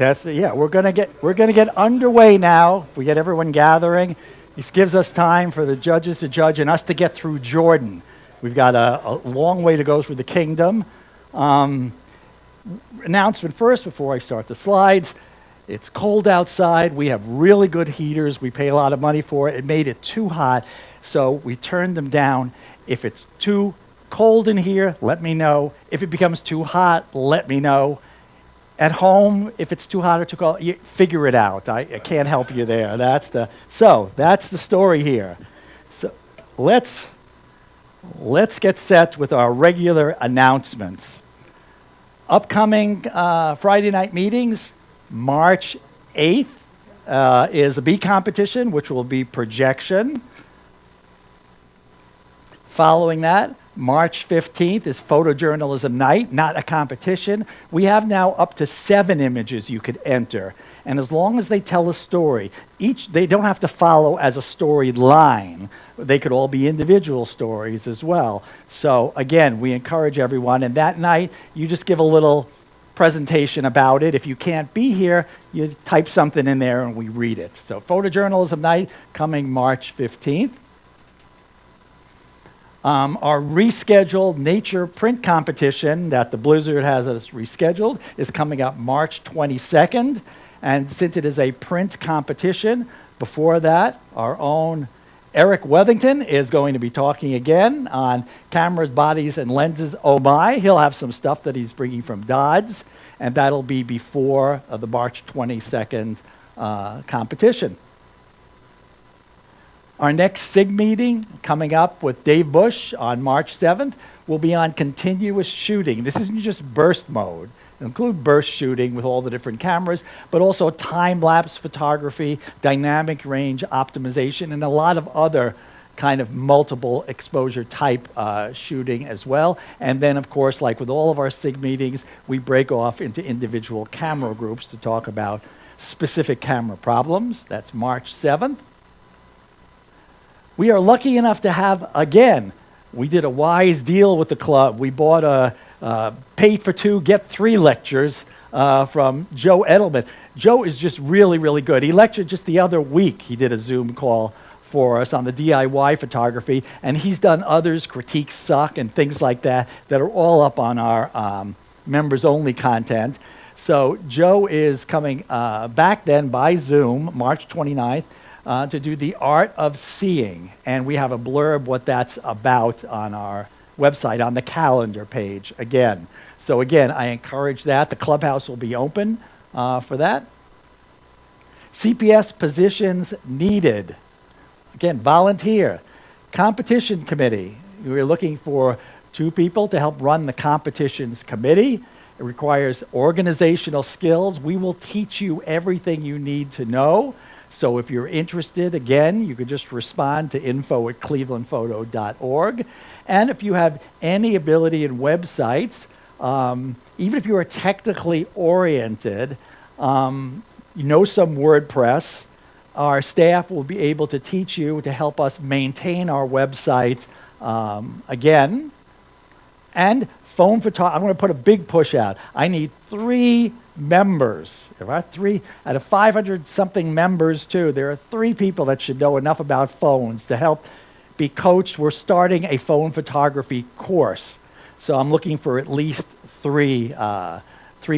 Testing. Yeah, we're gonna get underway now. If we get everyone gathering, this gives us time for the judges to judge and us to get through Jordan. We've got a long way to go through the kingdom. Announcement first before I start the slides. It's cold outside. We have really good heaters. We pay a lot of money for it. It made it too hot, so we turned them down. If it's too cold in here, let me know. If it becomes too hot, let me know. At home, if it's too hot or too cold, you figure it out. I can't help you there. That's the story here. So let's get set with our regular announcements. Upcoming Friday night meetings, March 8th is a bee competition, which will be projection. Following that, March 15th is photojournalism night, not a competition. We have now up to 7 images you could enter. And as long as they tell a story, they don't have to follow as a storyline. They could all be individual stories as well. So again, we encourage everyone. And that night, you just give a little presentation about it. If you can't be here, you type something in there and we read it. So photojournalism night coming March 15th. Our rescheduled nature print competition that the Blizzard has us rescheduled is coming up March 22nd. And since it is a print competition, before that, our own Eric Wethington is going to be talking again on cameras, bodies, and lenses. Oh my, he'll have some stuff that he's bringing from Dodds, and that'll be before the March 22nd competition. Our next SIG meeting coming up with Dave Bush on March 7th will be on continuous shooting. This isn't just burst mode. It'll include burst shooting with all the different cameras, but also time-lapse photography, dynamic range optimization, and a lot of other kind of multiple exposure type shooting as well. And then, of course, like with all of our SIG meetings, we break off into individual camera groups to talk about specific camera problems. That's March 7th. We are lucky enough to have, again, we did a wise deal with the club. We bought a paid for 2, get 3 lectures from Joe Edelman. Joe is just really, really good. He lectured just the other week. He did a Zoom call for us on the DIY photography, and he's done others, Critiques Suck and things like that, that are all up on our members-only content. So Joe is coming back then by Zoom, March 29th, to do the art of seeing. And we have a blurb what that's about on our website, on the calendar page again. So again, I encourage that. The clubhouse will be open for that. CPS positions needed. Again, volunteer. Competition committee. We're looking for 2 people to help run the competitions committee. It requires organizational skills. We will teach you everything you need to know. So if you're interested, again, you could just respond to info@clevelandphoto.org. And if you have any ability in websites, even if you are technically oriented, you know some WordPress, our staff will be able to teach you to help us maintain our website again. And phone photography, I'm going to put a big push out. I need 3 members. There are 3 out of 500-something members, too. There are 3 people that should know enough about phones to help be coached. We're starting a phone photography course. So I'm looking for at least 3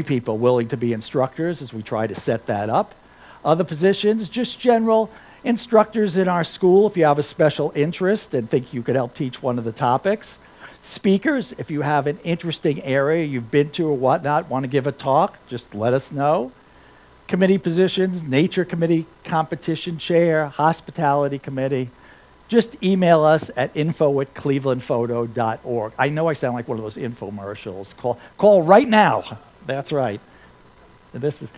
people willing to be instructors as we try to set that up. Other positions, just general instructors in our school if you have a special interest and think you could help teach one of the topics. Speakers, if you have an interesting area you've been to or whatnot, want to give a talk, just let us know. Committee positions, nature committee, competition chair, hospitality committee. Just email us at info@clevelandphoto.org. I know I sound like one of those infomercials. Call right now. That's right. This is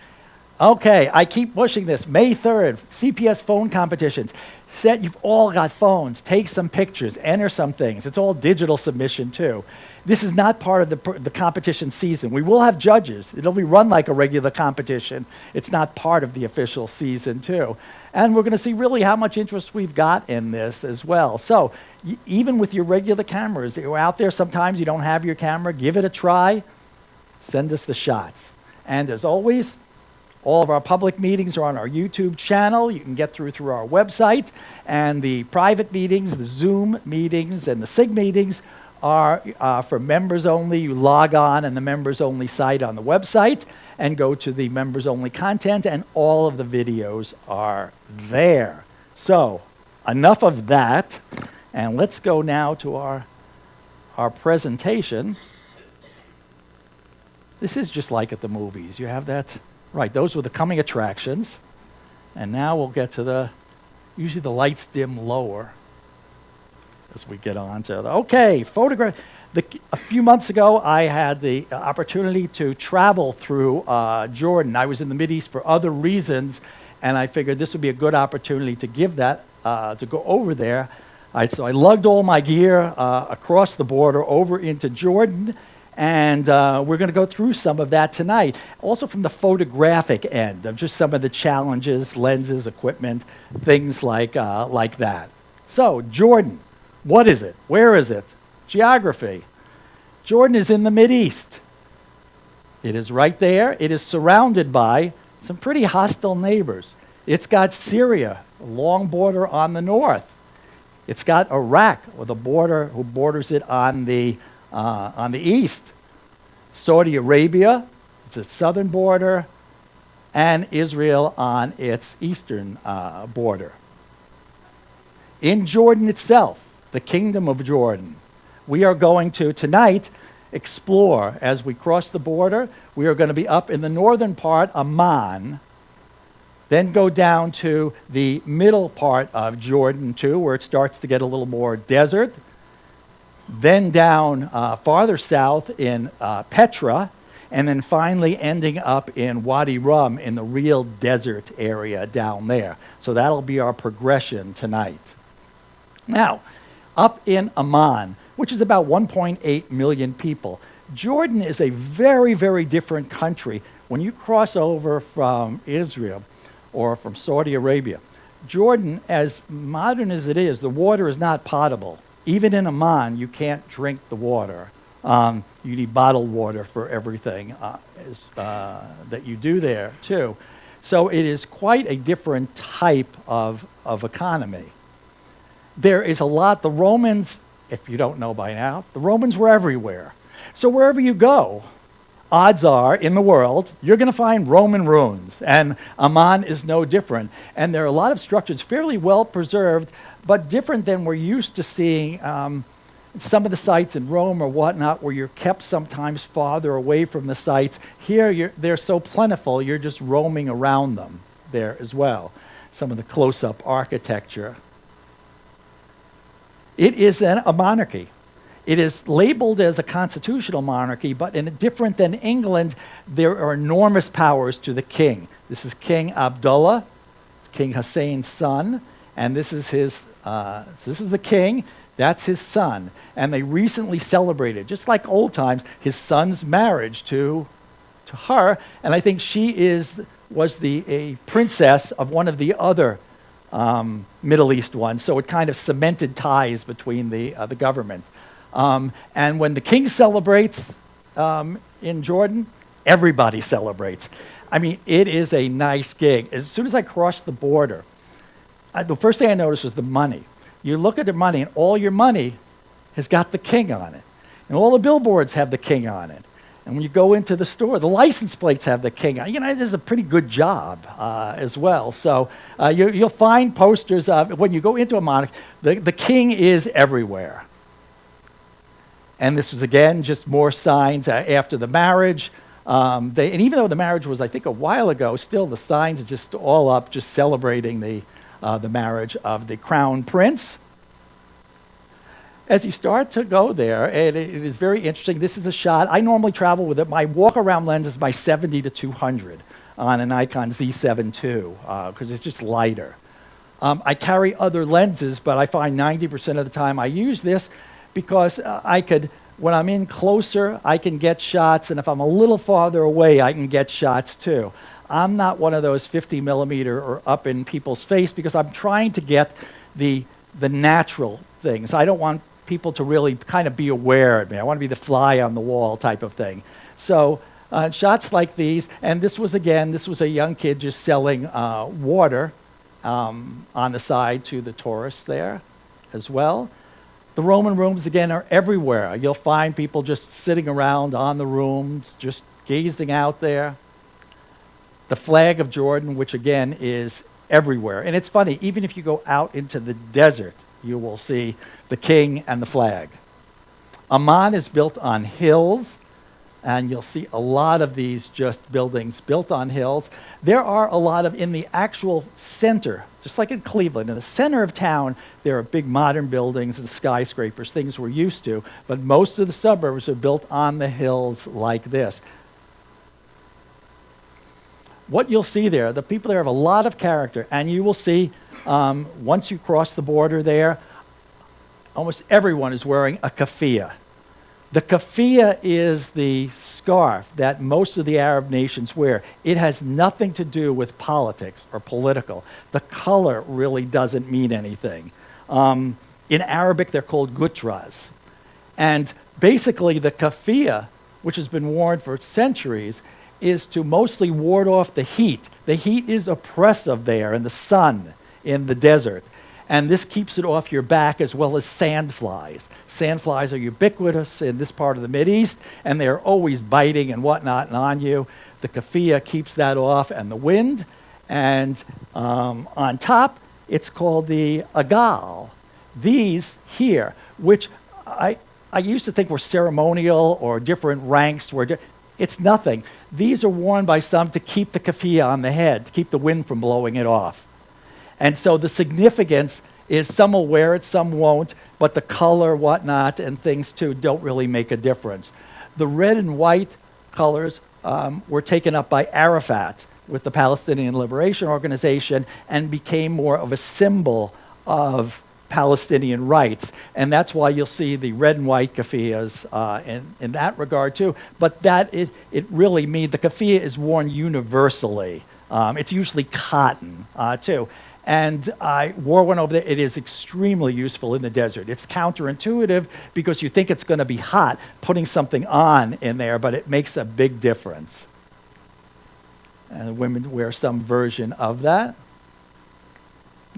okay. I keep pushing this. May 3rd, CPS phone competitions. You've all got phones. Take some pictures. Enter some things. It's all digital submission too. This is not part of the competition season. We will have judges. It'll be run like a regular competition. It's not part of the official season too. And we're going to see really how much interest we've got in this as well. So even with your regular cameras, you're out there, sometimes you don't have your camera, give it a try. Send us the shots. And as always, All of our public meetings are on our YouTube channel. You can get through our website. And the private meetings, the Zoom meetings, and the SIG meetings are for members only. You log on the members only site on the website and go to the members only content, and all of the videos are there. So enough of that, and let's go now to our presentation. This is just like at the movies. You have that, right, those were the coming attractions. And now we'll get to usually the lights dim lower as we get on to okay, photograph. A few months ago, I had the opportunity to travel through Jordan. I was in the Mideast for other reasons, and I figured this would be a good opportunity to give that, to go over there. So I lugged all my gear across the border over into Jordan, and we're going to go through some of that tonight. Also from the photographic end of just some of the challenges, lenses, equipment, things like that. So Jordan, what is it? Where is it? Geography. Jordan is in the Mideast. It is right there. It is surrounded by some pretty hostile neighbors. It's got Syria, a long border on the north. It's got Iraq, with a border who borders it on the east. Saudi Arabia, it's its southern border, and Israel on its eastern border. In Jordan itself, the Kingdom of Jordan, we are going to, tonight, explore as we cross the border. We are going to be up in the northern part, Amman, then go down to the middle part of Jordan, too, where it starts to get a little more desert. Then down farther south in Petra, and then finally ending up in Wadi Rum in the real desert area down there. So that'll be our progression tonight. Now, up in Amman, which is about 1.8 million people. Jordan is a very, very different country. When you cross over from Israel or from Saudi Arabia, Jordan, as modern as it is, the water is not potable. Even in Amman, you can't drink the water. You need bottled water for everything that you do there, too. So it is quite a different type of economy. There is a lot, the Romans, if you don't know by now, the Romans were everywhere. So wherever you go, odds are, in the world, you're going to find Roman ruins, and Amman is no different. And there are a lot of structures fairly well preserved, but different than we're used to seeing some of the sites in Rome or whatnot, where you're kept sometimes farther away from the sites. Here, they're so plentiful, you're just roaming around them there as well. Some of the close-up architecture. It is a monarchy. It is labeled as a constitutional monarchy, but different than England, there are enormous powers to the king. This is King Abdullah, King Hussein's son, and this is this is the king, that's his son. And they recently celebrated, just like old times, his son's marriage to her, and I think she was a princess of one of the other Middle East ones, so it kind of cemented ties between the government. And when the king celebrates in Jordan, everybody celebrates. I mean, it is a nice gig. As soon as I crossed the border, the first thing I noticed was the money. You look at the money, and all your money has got the king on it. And all the billboards have the king on it. And when you go into the store, the license plates have the king on it. You know, this is a pretty good job as well. So you'll find posters of, when you go into a monarch, the king is everywhere. And this was, again, just more signs after the marriage. And even though the marriage was, I think, a while ago, still the signs are just all up, just celebrating the marriage of the crown prince. As you start to go there, and it is very interesting. This is a shot. I normally travel with it. My walk-around lens is my 70 to 200 on a Nikon Z7 II because it's just lighter. I carry other lenses, but I find 90% of the time I use this because when I'm in closer, I can get shots, and if I'm a little farther away, I can get shots too. I'm not one of those 50 millimeter or up in people's face because I'm trying to get the natural things. I don't want people to really kind of be aware of me. I want to be the fly on the wall type of thing. So Shots like these, and this was a young kid just selling water on the side to the tourists there as well. The Roman rooms, again, are everywhere. You'll find people just sitting around on the rooms, just gazing out there. The flag of Jordan, which again is everywhere. And it's funny, even if you go out into the desert, you will see the king and the flag. Amman is built on hills, and you'll see a lot of these just buildings built on hills. There are a lot of, in the actual center, just like in Cleveland, in the center of town, there are big modern buildings and skyscrapers, things we're used to, but most of the suburbs are built on the hills like this. What you'll see there, the people there have a lot of character, and you will see, once you cross the border there, almost everyone is wearing a keffiyeh. The keffiyeh is the scarf that most of the Arab nations wear. It has nothing to do with politics or political. The color really doesn't mean anything. In Arabic, they're called gutras. And basically, the keffiyeh, which has been worn for centuries, is to mostly ward off the heat. The heat is oppressive there in the sun, in the desert. And this keeps it off your back, as well as sandflies. Sandflies are ubiquitous in this part of the Mideast, and they're always biting and whatnot on you. The keffiyeh keeps that off, and the wind. And on top, it's called the agal. These here, which I used to think were ceremonial or different ranks, it's nothing. These are worn by some to keep the keffiyeh on the head, to keep the wind from blowing it off. And so the significance is some will wear it, some won't, but the color, whatnot, and things too don't really make a difference. The red and white colors were taken up by Arafat with the Palestinian Liberation Organization and became more of a symbol of Palestinian rights. And that's why you'll see the red and white keffiyehs in that regard too. But that it really means the keffiyeh is worn universally. It's usually cotton too. And I wore one over there. It is extremely useful in the desert. It's counterintuitive because you think it's going to be hot putting something on in there, but it makes a big difference. And women wear some version of that.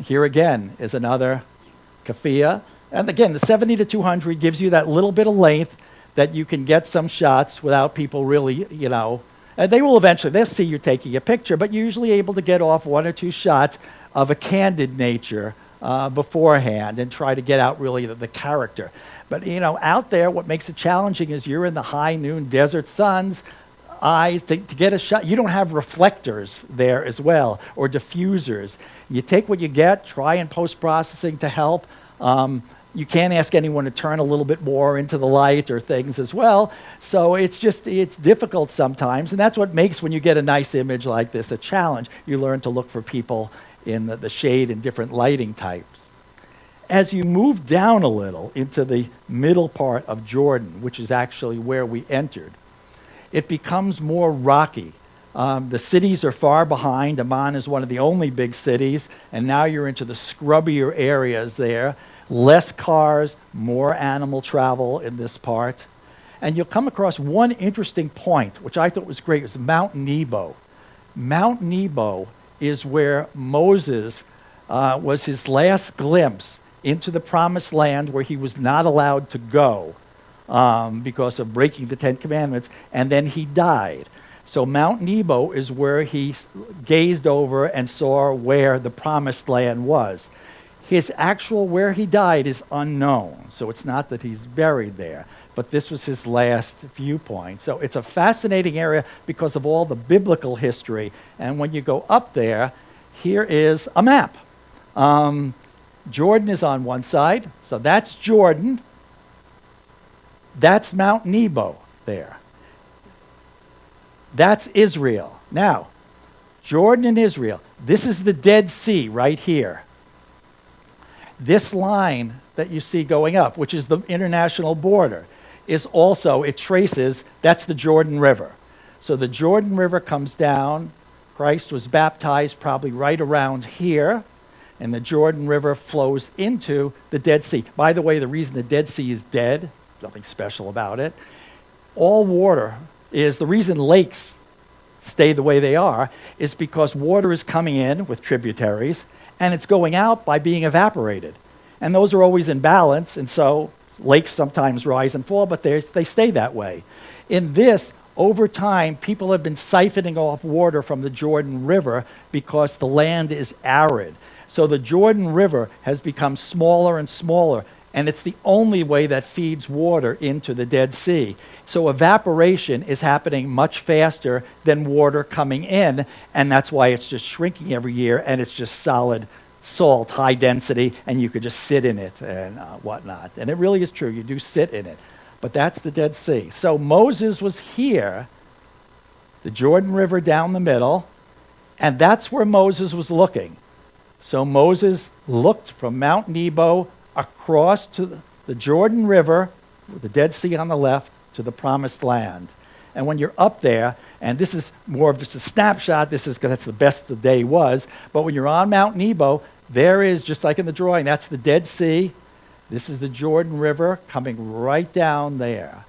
Here again is another keffiyeh. And again, the 70 to 200 gives you that little bit of length that you can get some shots without people really, and they will eventually, they'll see you taking a picture, but you're usually able to get off one or two shots of a candid nature beforehand and try to get out really the character. But out there, what makes it challenging is you're in the high noon desert sun's eyes. To get a shot, you don't have reflectors there as well, or diffusers. You take what you get, try in post-processing to help. You can't ask anyone to turn a little bit more into the light or things as well. So it's difficult sometimes, and that's what makes, when you get a nice image like this, a challenge. You learn to look for people in the shade and different lighting types. As you move down a little into the middle part of Jordan, which is actually where we entered, it becomes more rocky. The cities are far behind. Amman is one of the only big cities, and now you're into the scrubbier areas there. Less cars, more animal travel in this part. And you'll come across one interesting point, which I thought was great. It was Mount Nebo. Mount Nebo is where Moses was his last glimpse into the promised land, where he was not allowed to go because of breaking the Ten Commandments, and then he died. So Mount Nebo is where he gazed over and saw where the promised land was. His actual where he died is unknown, so it's not that he's buried there, but this was his last viewpoint. So it's a fascinating area because of all the biblical history. And when you go up there, here is a map. Jordan is on one side, so that's Jordan. That's Mount Nebo there. That's Israel. Now, Jordan and Israel, this is the Dead Sea right here. This line that you see going up, which is the international border, is also, it traces, that's the Jordan River. So the Jordan River comes down. Christ was baptized probably right around here, and the Jordan River flows into the Dead Sea. By the way, the reason the Dead Sea is dead, nothing special about it, all water is the reason lakes stay the way they are is because water is coming in with tributaries and it's going out by being evaporated. And those are always in balance, and so lakes sometimes rise and fall, but they stay that way. In this, over time, people have been siphoning off water from the Jordan River because the land is arid. So the Jordan River has become smaller and smaller, and it's the only way that feeds water into the Dead Sea. So evaporation is happening much faster than water coming in, and that's why it's just shrinking every year, and it's just solid salt, high density, and you could just sit in it and whatnot. And it really is true, you do sit in it. But that's the Dead Sea. So Moses was here, the Jordan River down the middle, and that's where Moses was looking. So Moses looked from Mount Nebo across to the Jordan River, with the Dead Sea on the left, to the Promised Land. And when you're up there, and this is more of just a snapshot, this is because that's the best the day was, but when you're on Mount Nebo, there is, just like in the drawing, that's the Dead Sea. This is the Jordan River coming right down there.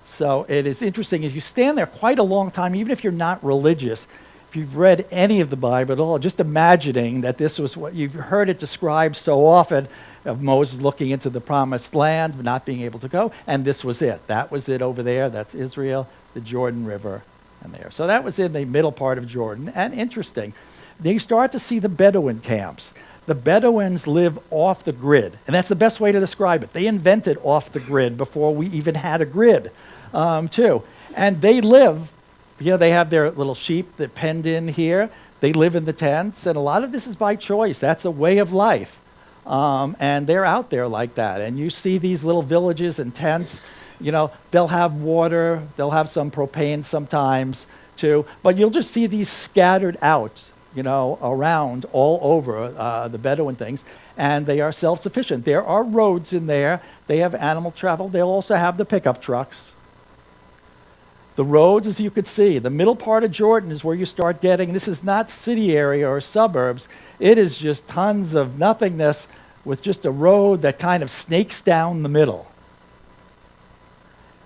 So it is interesting, as you stand there quite a long time, even if you're not religious, if you've read any of the Bible at all, just imagining that this was what you've heard it described so often of Moses looking into the Promised Land, but not being able to go, and this was it. That was it over there. That's Israel, the Jordan River, and there. So that was in the middle part of Jordan, and interesting. Then you start to see the Bedouin camps. The Bedouins live off the grid, and that's the best way to describe it. They invented off the grid before we even had a grid, too. And they live, they have their little sheep that penned in here. They live in the tents, and a lot of this is by choice. That's a way of life. And they're out there like that. And you see these little villages and tents, they'll have water, they'll have some propane sometimes, too. But you'll just see these scattered out, around all over the Bedouin things, and they are self-sufficient. There are roads in there. They have animal travel. They'll also have the pickup trucks. The roads, as you could see, the middle part of Jordan is where you start getting, this is not city area or suburbs. It is just tons of nothingness with just a road that kind of snakes down the middle.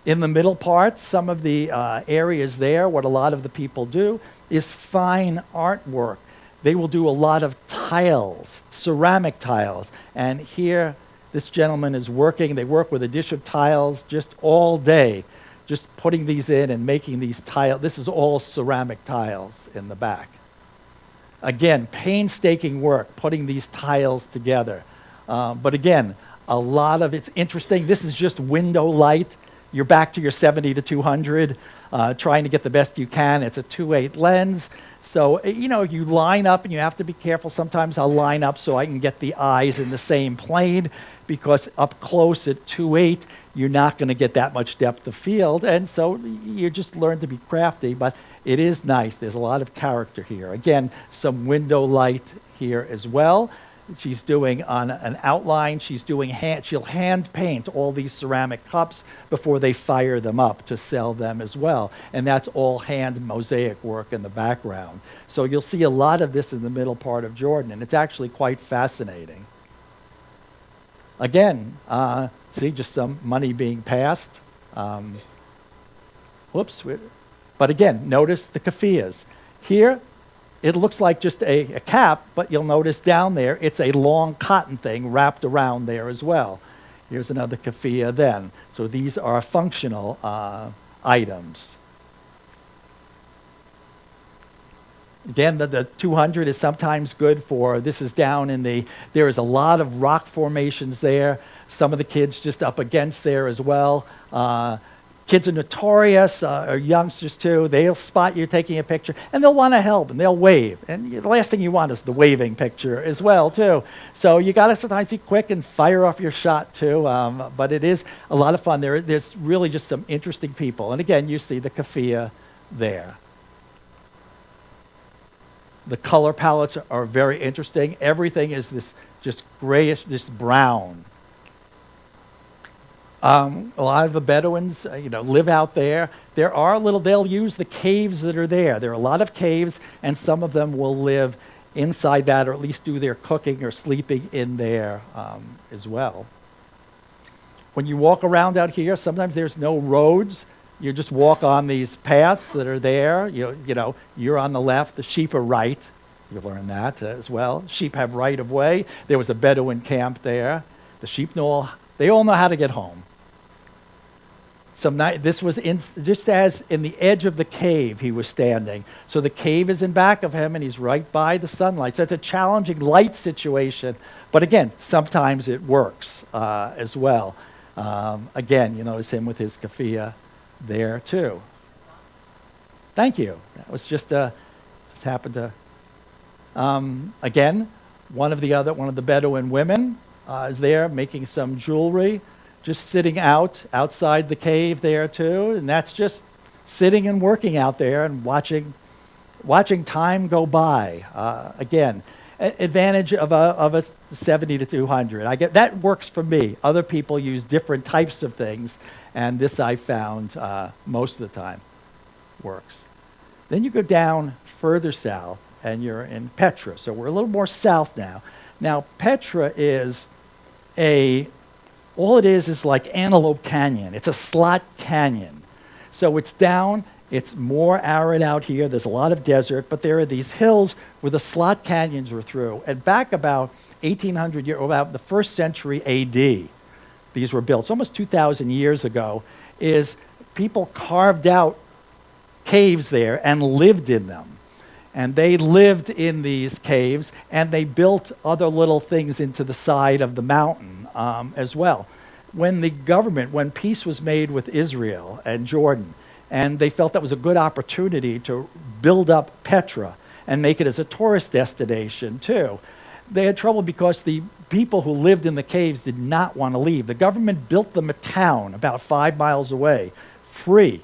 In the middle part, some of the areas there, what a lot of the people do is fine artwork. They will do a lot of tiles, ceramic tiles. And here, this gentleman is working. They work with a dish of tiles just all day, just putting these in and making these tiles. This is all ceramic tiles in the back. Again, painstaking work, putting these tiles together. But again, a lot of it's interesting. This is just window light. You're back to your 70 to 200, trying to get the best you can. It's a 2.8 lens. So, you line up, and you have to be careful. Sometimes I'll line up so I can get the eyes in the same plane, because up close at 2.8, you're not going to get that much depth of field. And so you just learn to be crafty, but it is nice. There's a lot of character here. Again, some window light here as well. She's doing on an outline, she'll hand paint all these ceramic cups before they fire them up to sell them as well. And that's all hand mosaic work in the background. So you'll see a lot of this in the middle part of Jordan, and it's actually quite fascinating. Again, see just some money being passed. But again, notice the keffiyehs. Here, it looks like just a cap, but you'll notice down there, it's a long cotton thing wrapped around there as well. Here's another keffiyeh then. So these are functional items. Again, the 200 is sometimes good for, this is down in there is a lot of rock formations there. Some of the kids just up against there as well. Kids are notorious, or youngsters too. They'll spot you taking a picture, and they'll want to help, and they'll wave. And the last thing you want is the waving picture as well, too. So you got to sometimes be quick and fire off your shot, too. But it is a lot of fun. There's really just some interesting people. And again, you see the keffiyeh there. The color palettes are very interesting. Everything is this just grayish, this brown. A lot of the Bedouins, live out there. They'll use the caves that are there. There are a lot of caves, and some of them will live inside that, or at least do their cooking or sleeping in there as well. When you walk around out here, sometimes there's no roads. You just walk on these paths that are there. You're on the left, the sheep are right. You learn that as well. Sheep have right of way. There was a Bedouin camp there. The sheep they all know how to get home. This was just as in the edge of the cave he was standing. So the cave is in back of him, and he's right by the sunlight. So it's a challenging light situation. But again, sometimes it works as well. Again, you notice him with his keffiyeh there too. Thank you. That was just happened to. Again, one of the Bedouin women is there making some jewelry, just sitting outside the cave there too, and that's just sitting and working out there and watching time go by. Again, advantage of a 70 to 200. I get that works for me. Other people use different types of things, and this I found most of the time works. Then you go down further south, and you're in Petra. So we're a little more south now. Now Petra is all it is like Antelope Canyon. It's a slot canyon. So it's down, it's more arid out here. There's a lot of desert, but there are these hills where the slot canyons were through. And back about 1800 years, about the first century AD, these were built. It's almost 2,000 years ago, is people carved out caves there and lived in them. And they lived in these caves, and they built other little things into the side of the mountain as well. When peace was made with Israel and Jordan, and they felt that was a good opportunity to build up Petra and make it as a tourist destination too, they had trouble because the people who lived in the caves did not want to leave. The government built them a town about 5 miles away, free,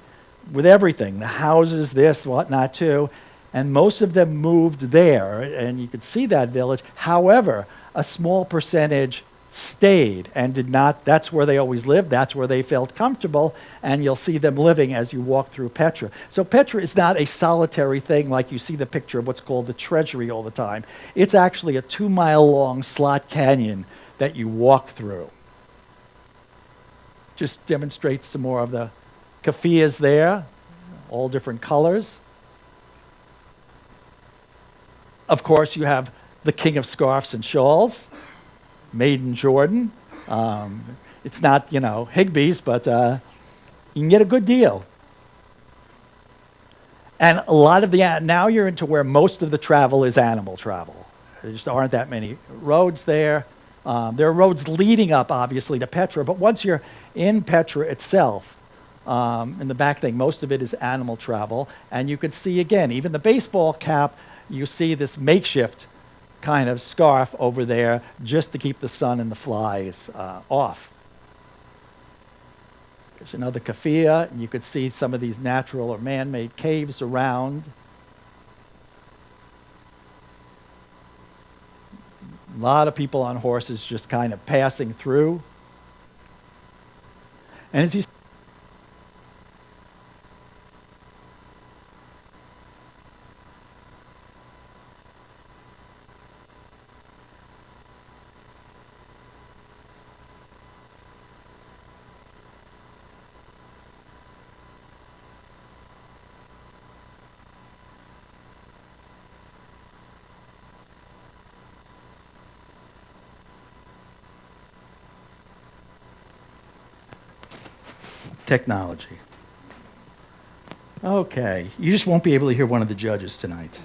with everything, the houses, this, whatnot too. And most of them moved there, and you could see that village. However, a small percentage stayed and did not. That's where they always lived. That's where they felt comfortable, and you'll see them living as you walk through Petra. So Petra is not a solitary thing like you see the picture of what's called the Treasury all the time. It's actually a 2-mile-long slot canyon that you walk through. Just demonstrates some more of the keffiyehs there, all different colors. Of course, you have the king of scarves and shawls, made in Jordan. It's not, Higbee's, but you can get a good deal. And a lot of now you're into where most of the travel is animal travel. There just aren't that many roads there. There are roads leading up, obviously, to Petra, but once you're in Petra itself, in the back thing, most of it is animal travel. And you could see, again, even the baseball cap, you see this makeshift kind of scarf over there just to keep the sun and the flies off. There's another keffiyeh, and you could see some of these natural or man-made caves around. A lot of people on horses just kind of passing through. And as you technology. Okay, you just won't be able to hear one of the judges tonight.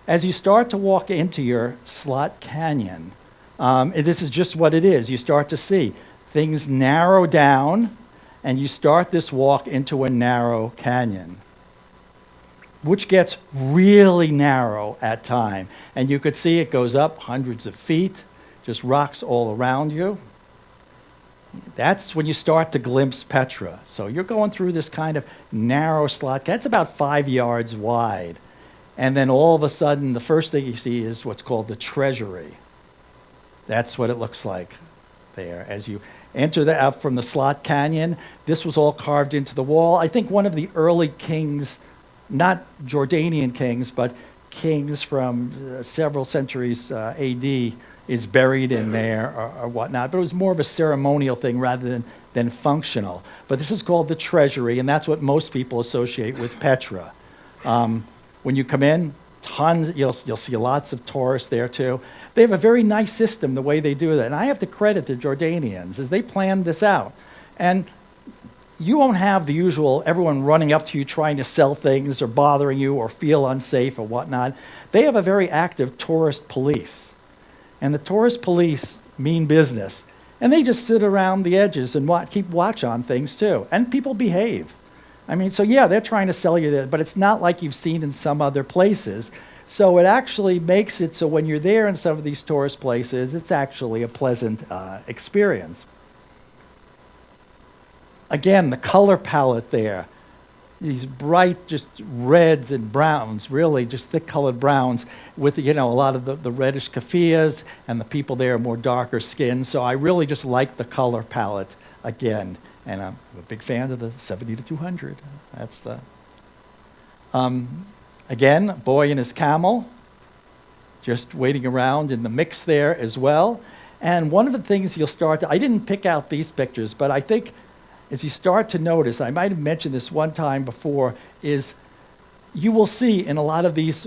As you start to walk into your slot canyon, this is just what it is. You start to see things narrow down, and you start this walk into a narrow canyon, which gets really narrow at time. And you could see it goes up hundreds of feet, just rocks all around you. That's when you start to glimpse Petra. So you're going through this kind of narrow slot. That's about 5 yards wide. And then all of a sudden, the first thing you see is what's called the Treasury. That's what it looks like there. As you enter out from the slot canyon, this was all carved into the wall. I think one of the early kings, not Jordanian kings, but kings from several centuries AD, is buried in there or whatnot. But it was more of a ceremonial thing rather than than functional. But this is called the Treasury, and that's what most people associate with Petra. When you come in, tons, you'll see lots of tourists there too. They have a very nice system the way they do that. And I have to credit the Jordanians as they planned this out. And you won't have the usual everyone running up to you trying to sell things or bothering you or feel unsafe or whatnot. They have a very active tourist police. And the tourist police mean business. And they just sit around the edges and keep watch on things too. And people behave. I mean, so yeah, they're trying to sell you that, but it's not like you've seen in some other places. So it actually makes it so when you're there in some of these tourist places, it's actually a pleasant experience. Again, the color palette there, these bright just reds and browns, really just thick colored browns with, a lot of the reddish keffiyehs, and the people there are more darker skinned. So I really just like the color palette again. And I'm a big fan of the 70 to 200. That's the... Again, boy and his camel, just waiting around in the mix there as well. And one of the things you'll start to, I didn't pick out these pictures, but I think as you start to notice, I might have mentioned this one time before, is you will see in a lot of these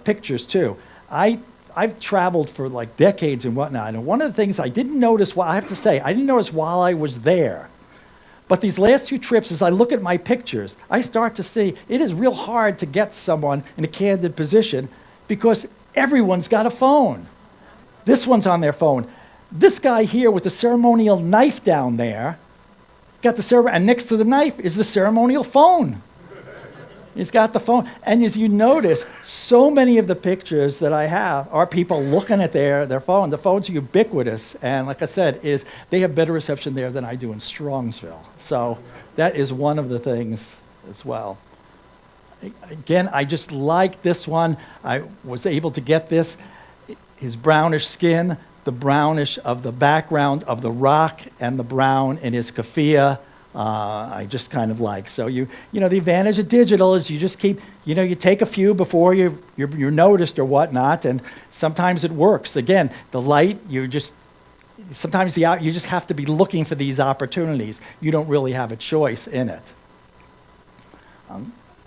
pictures too. I've traveled for like decades and whatnot, and one of the things I didn't notice, I have to say, I didn't notice while I was there, but these last few trips, as I look at my pictures, I start to see it is real hard to get someone in a candid position because everyone's got a phone. This one's on their phone. This guy here with the ceremonial knife down there, got the and next to the knife is the ceremonial phone. He's got the phone. And as you notice, so many of the pictures that I have are people looking at their phone. The phones are ubiquitous. And like I said, they have better reception there than I do in Strongsville. So that is one of the things as well. Again, I just like this one. I was able to get this. His brownish skin, the brownish of the background of the rock, and the brown in his keffiyeh. I just kind of like. So the advantage of digital is you just keep, you take a few before you're noticed or whatnot, and sometimes it works. Again, the light, sometimes you just have to be looking for these opportunities. You don't really have a choice in it.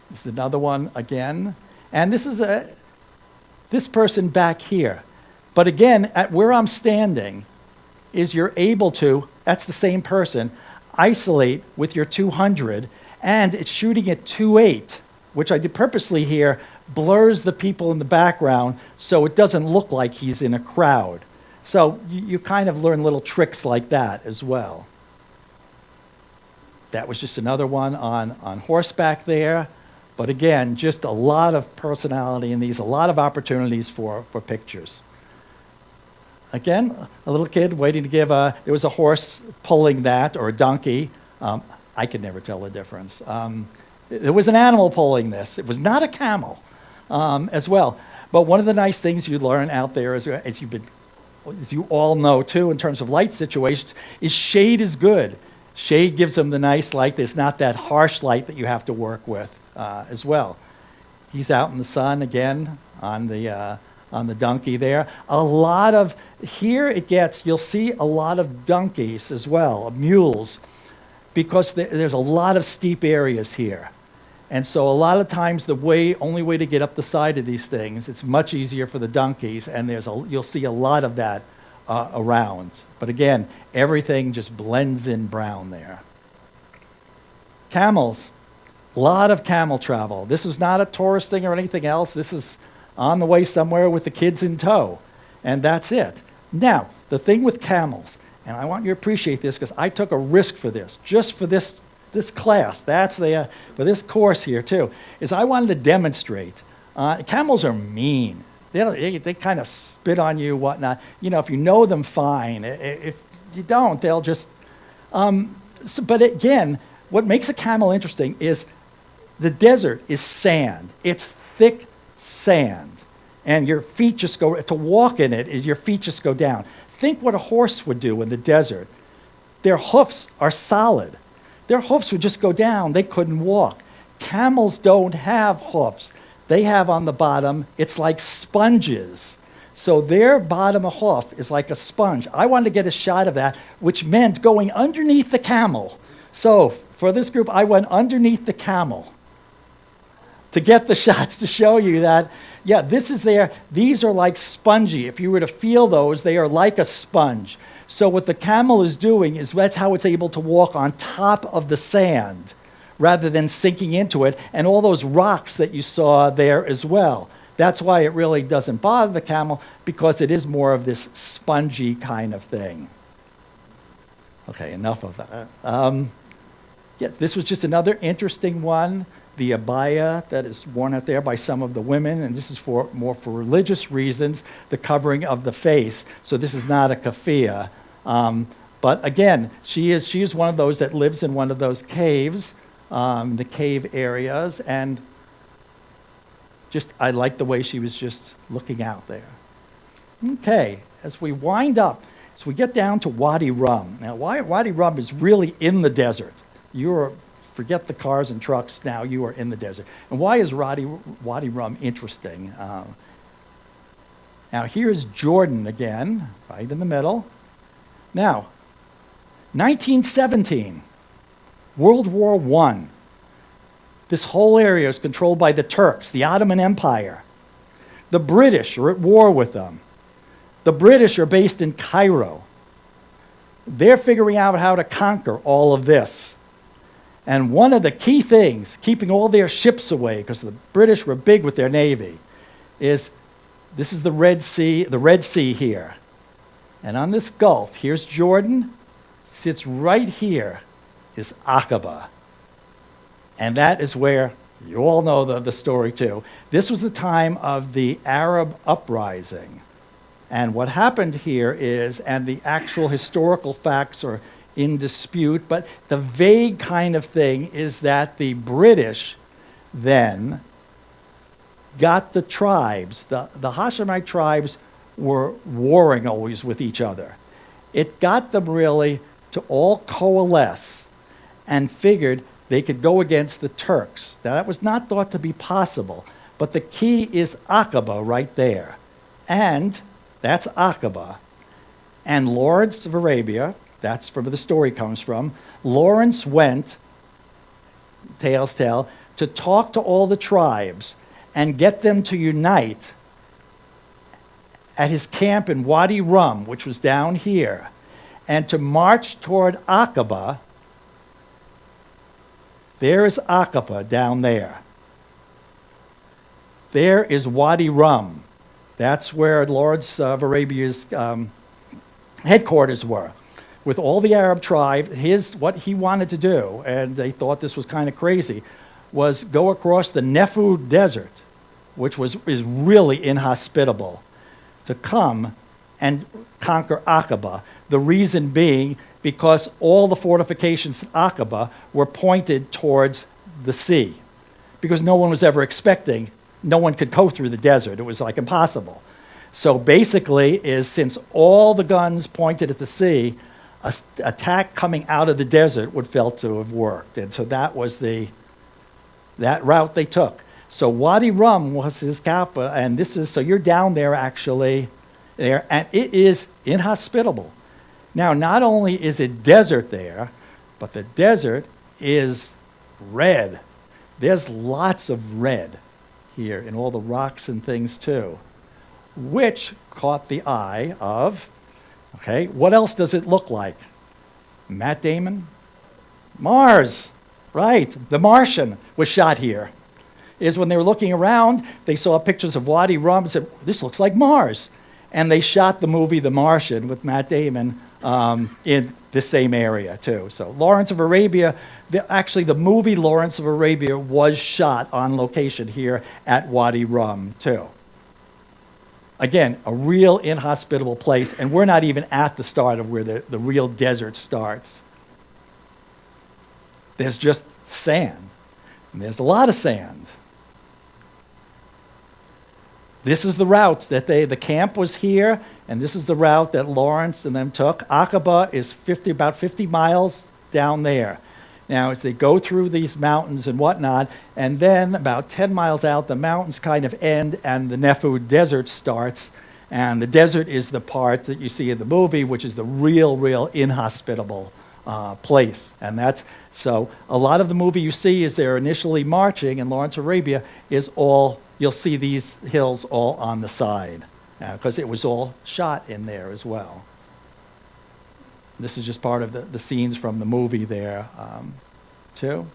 This is another one again, and this is this person back here. But again, at where I'm standing, is you're able to, that's the same person, isolate with your 200, and it's shooting at 2.8, which I did purposely here, blurs the people in the background so it doesn't look like he's in a crowd. So you kind of learn little tricks like that as well. That was just another one on horseback there. But again, just a lot of personality in these, a lot of opportunities for pictures. Again, a little kid waiting to give there was a horse pulling that, or a donkey. I could never tell the difference. There was an animal pulling this. It was not a camel as well. But one of the nice things you learn out there, as you all know too, in terms of light situations, is shade is good. Shade gives them the nice light. There's not that harsh light that you have to work with as well. He's out in the sun again on the donkey there. You'll see a lot of donkeys as well, mules, because there's a lot of steep areas here. And so a lot of times only way to get up the side of these things, it's much easier for the donkeys, and you'll see a lot of that around. But again, everything just blends in brown there. Camels, a lot of camel travel. This is not a tourist thing or anything else. This is on the way somewhere with the kids in tow, and that's it. Now, the thing with camels, and I want you to appreciate this because I took a risk for this, just for this class, for this course here too, is I wanted to demonstrate. Camels are mean. They kind of spit on you, whatnot. If you know them, fine. If you don't, they'll just... but again, what makes a camel interesting is the desert is sand. It's thick sand. And your feet just to walk in it, your feet just go down. Think what a horse would do in the desert. Their hoofs are solid. Their hoofs would just go down. They couldn't walk. Camels don't have hoofs. They have on the bottom, it's like sponges. So their bottom half is like a sponge. I wanted to get a shot of that, which meant going underneath the camel. So for this group, I went underneath the camel to get the shots to show you that, yeah, this is there. These are like spongy. If you were to feel those, they are like a sponge. So what the camel is doing is that's how it's able to walk on top of the sand rather than sinking into it, and all those rocks that you saw there as well. That's why it really doesn't bother the camel, because it is more of this spongy kind of thing. Okay, enough of that. Yeah, this was just another interesting one. The abaya that is worn out there by some of the women, and this is more for religious reasons, the covering of the face. So this is not a kafia. But again, she is one of those that lives in one of those caves, the cave areas, and I like the way she was just looking out there. Okay, as we wind up, as we get down to Wadi Rum. Now, Wadi Rum is really in the desert. Forget the cars and trucks now, you are in the desert. And why is Wadi Rum interesting? Now, here's Jordan again, right in the middle. Now, 1917, World War I. This whole area is controlled by the Turks, the Ottoman Empire. The British are at war with them. The British are based in Cairo. They're figuring out how to conquer all of this. And one of the key things, keeping all their ships away, because the British were big with their navy, is this is the Red Sea here. And on this gulf, here's Jordan, sits right here is Aqaba. And that is where, you all know the story too. This was the time of the Arab uprising. And what happened here is, and the actual historical facts are in dispute, but the vague kind of thing is that the British then got the tribes, the Hashemite tribes were warring always with each other. It got them really to all coalesce and figured they could go against the Turks. Now, that was not thought to be possible, but the key is Aqaba right there. And that's Aqaba. And Lawrence of Arabia, that's where the story comes from, Lawrence went, tales tell, to talk to all the tribes and get them to unite at his camp in Wadi Rum, which was down here, and to march toward Aqaba. There is Aqaba down there. There is Wadi Rum. That's where Lawrence of Arabia's headquarters were, with all the Arab tribes. What he wanted to do, and they thought this was kind of crazy, was go across the Nefu Desert, which is really inhospitable, to come and conquer Aqaba. The reason being because all the fortifications at Aqaba were pointed towards the sea, because no one was ever expecting, no one could go through the desert. It was like impossible. So basically, since all the guns pointed at the sea, an attack coming out of the desert would fail to have worked. And so that was that route they took. So Wadi Rum was his capital, and so you're down there actually, and it is inhospitable. Now, not only is it desert there, but the desert is red. There's lots of red here in all the rocks and things too, which caught the eye of, okay, what else does it look like? Matt Damon? Mars, right. The Martian was shot here. Is when they were looking around, they saw pictures of Wadi Rum and said, this looks like Mars. And they shot the movie The Martian with Matt Damon in the same area too. So Lawrence of Arabia, actually the movie Lawrence of Arabia was shot on location here at Wadi Rum too. Again, a real inhospitable place, and we're not even at the start of where the real desert starts. There's just sand, and there's a lot of sand. This is the route that the camp was here, and this is the route that Lawrence and them took. Aqaba is about 50 miles down there. Now, as they go through these mountains and whatnot, and then about 10 miles out, the mountains kind of end and the Nefu Desert starts, And the desert is the part that you see in the movie, which is the real inhospitable place. And that's, so a lot of the movie you see as they're initially marching in Lawrence, Arabia, is all, you'll see these hills all on the side, because it was all shot in there as well. This is just part of the scenes from the movie there, too.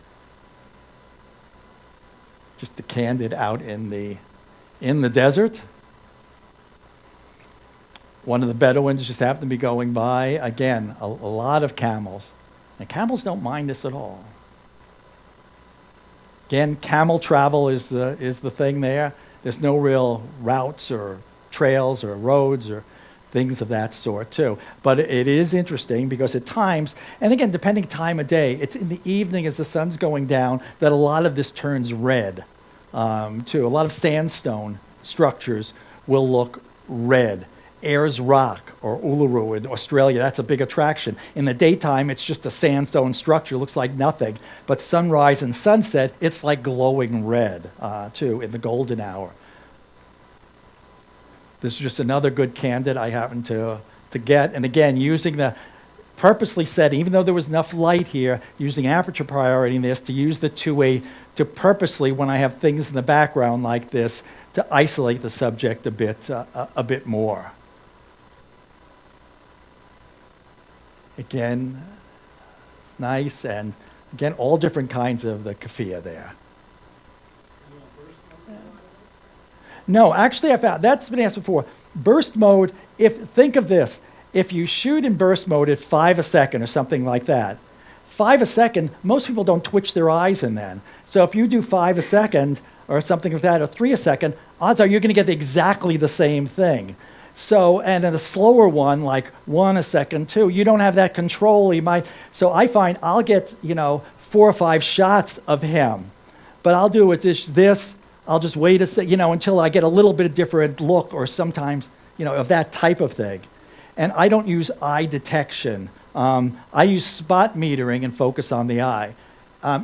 Just the candid out in the desert. One of the Bedouins just happened to be going by. Again, a lot of camels. And camels don't mind this at all. Again, camel travel is the thing there. There's no real routes or trails or roads or things of that sort too. But it is interesting because at times, and again, depending time of day, it's in the evening as the sun's going down that a lot of this turns red too. A lot of sandstone structures will look red. Ayers Rock or Uluru in Australia, that's a big attraction. In the daytime, it's just a sandstone structure, looks like nothing. But sunrise and sunset, it's like glowing red too in the golden hour. This is just another good candid I happened to get. And again, using the purposely setting, even though there was enough light here, using aperture priority in this to use the 2A to purposely, when I have things in the background like this, to isolate the subject a bit more. Again, it's nice, and again, all different kinds of the keffiyeh there. No, actually, I found that's been asked before. Burst mode. Think of this: if you shoot in burst mode at 5 a second or something like that, 5 a second, most people don't twitch their eyes in then. So if you do 5 a second or something like that, or 3 a second, odds are you're going to get exactly the same thing. So, and in a slower one, like 1 a second, 2, you don't have that control. So I find I'll get, 4 or 5 shots of him, but I'll do it this, I'll just wait until I get a little bit of different look, or sometimes, of that type of thing. And I don't use eye detection. I use spot metering and focus on the eye,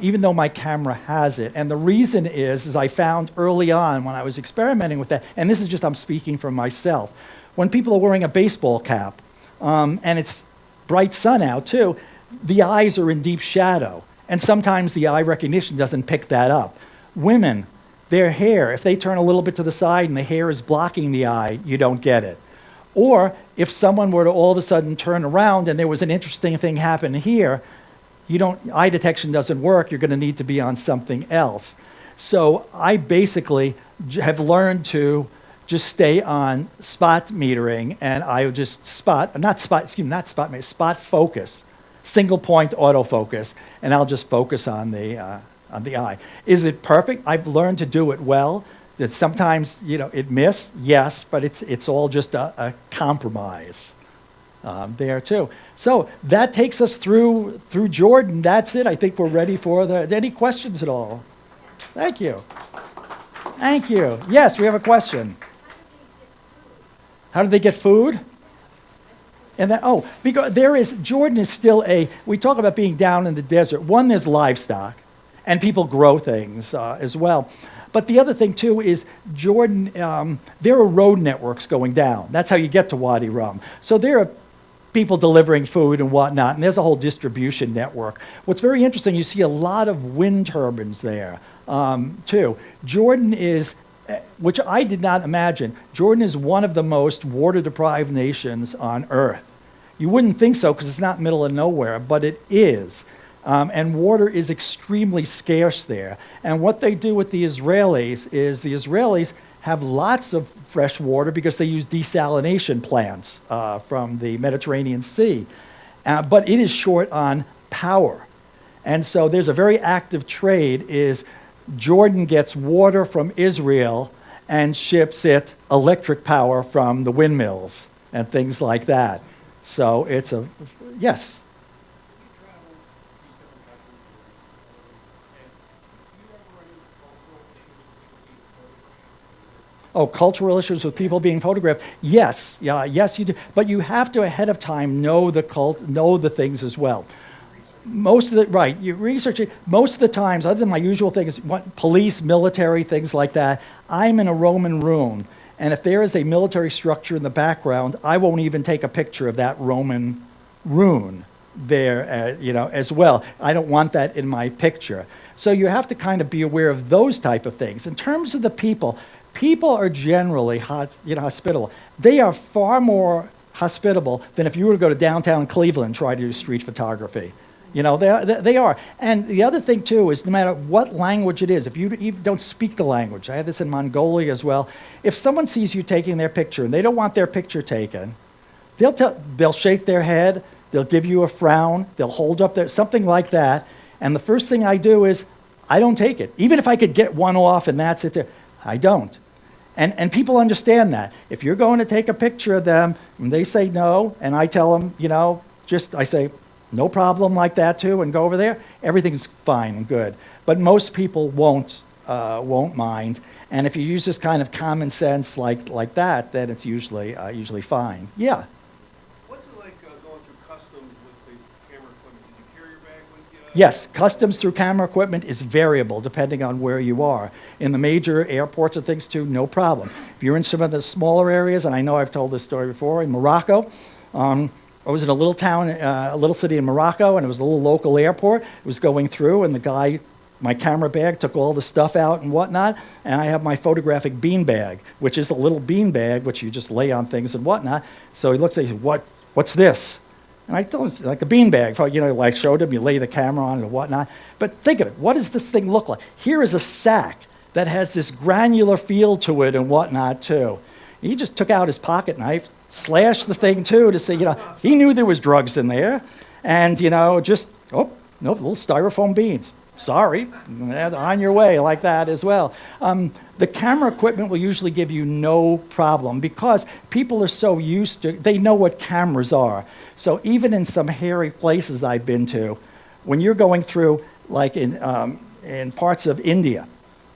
even though my camera has it. And the reason is I found early on when I was experimenting with that, and this is just I'm speaking for myself, when people are wearing a baseball cap, and it's bright sun out too, the eyes are in deep shadow. And sometimes the eye recognition doesn't pick that up. Women, their hair, if they turn a little bit to the side and the hair is blocking the eye, you don't get it. Or if someone were to all of a sudden turn around and there was an interesting thing happen here, eye detection doesn't work, you're gonna need to be on something else. So I basically have learned to just stay on spot metering, and I would just spot focus, single point autofocus, and I'll just focus on the eye. Is it perfect? I've learned to do it well. That sometimes, it miss, yes, but it's all just a compromise there too. So that takes us through Jordan. That's it. I think we're ready for any questions at all? Thank you. Thank you. Yes, we have a question. How did they get food? And because Jordan is still we talk about being down in the desert. One, there's livestock, and people grow things as well. But the other thing too is Jordan, there are road networks going down. That's how you get to Wadi Rum. So there are people delivering food and whatnot, and there's a whole distribution network. What's very interesting, you see a lot of wind turbines there too. Jordan is, which I did not imagine, Jordan is one of the most water-deprived nations on earth. You wouldn't think so because it's not middle of nowhere, but it is. And water is extremely scarce there. And what they do with the Israelis is the Israelis have lots of fresh water because they use desalination plants from the Mediterranean Sea. But it is short on power. And so there's a very active trade is Jordan gets water from Israel and ships it electric power from the windmills and things like that. So it's yes. Oh, cultural issues with people being photographed. Yes, yes, you do. But you have to ahead of time know the things as well. You research it. Most of the times, other than my usual things, police, military, things like that, I'm in a Roman room, And if there is a military structure in the background, I won't even take a picture of that Roman rune there, as well. I don't want that in my picture. So you have to kind of be aware of those type of things. In terms of the people, people are generally hospitable. They are far more hospitable than if you were to go to downtown Cleveland and try to do street photography. They are. And the other thing, too, is no matter what language it is, if you even don't speak the language, I had this in Mongolia as well, if someone sees you taking their picture and they don't want their picture taken, they'll shake their head, they'll give you a frown, they'll hold up something like that, and the first thing I do is, I don't take it. Even if I could get one off and that's it, I don't. And people understand that. If you're going to take a picture of them and they say no, and I tell them, I say, no problem like that too, and go over there, everything's fine and good. But most people won't mind. And if you use this kind of common sense like that, then it's usually fine. Yeah. What's it like going through customs with the camera equipment? Did you carry your bag with you? Yes, customs through camera equipment is variable depending on where you are. In the major airports and things too, no problem. If you're in some of the smaller areas, and I know I've told this story before, in Morocco, I was in a little town, a little city in Morocco, and it was a little local airport. It was going through, and the guy, my camera bag, took all the stuff out and whatnot, and I have my photographic bean bag, which is a little bean bag, which you just lay on things and whatnot. So he looks at me, what's this? And I told him, it's like a bean bag. Like showed him, you lay the camera on it and whatnot. But think of it, what does this thing look like? Here is a sack that has this granular feel to it and whatnot too. He just took out his pocket knife, slashed the thing too to say, he knew there was drugs in there. And, little styrofoam beans. Sorry, on your way like that as well. The camera equipment will usually give you no problem because people are so used to, they know what cameras are. So even in some hairy places I've been to, when you're going through, like in parts of India,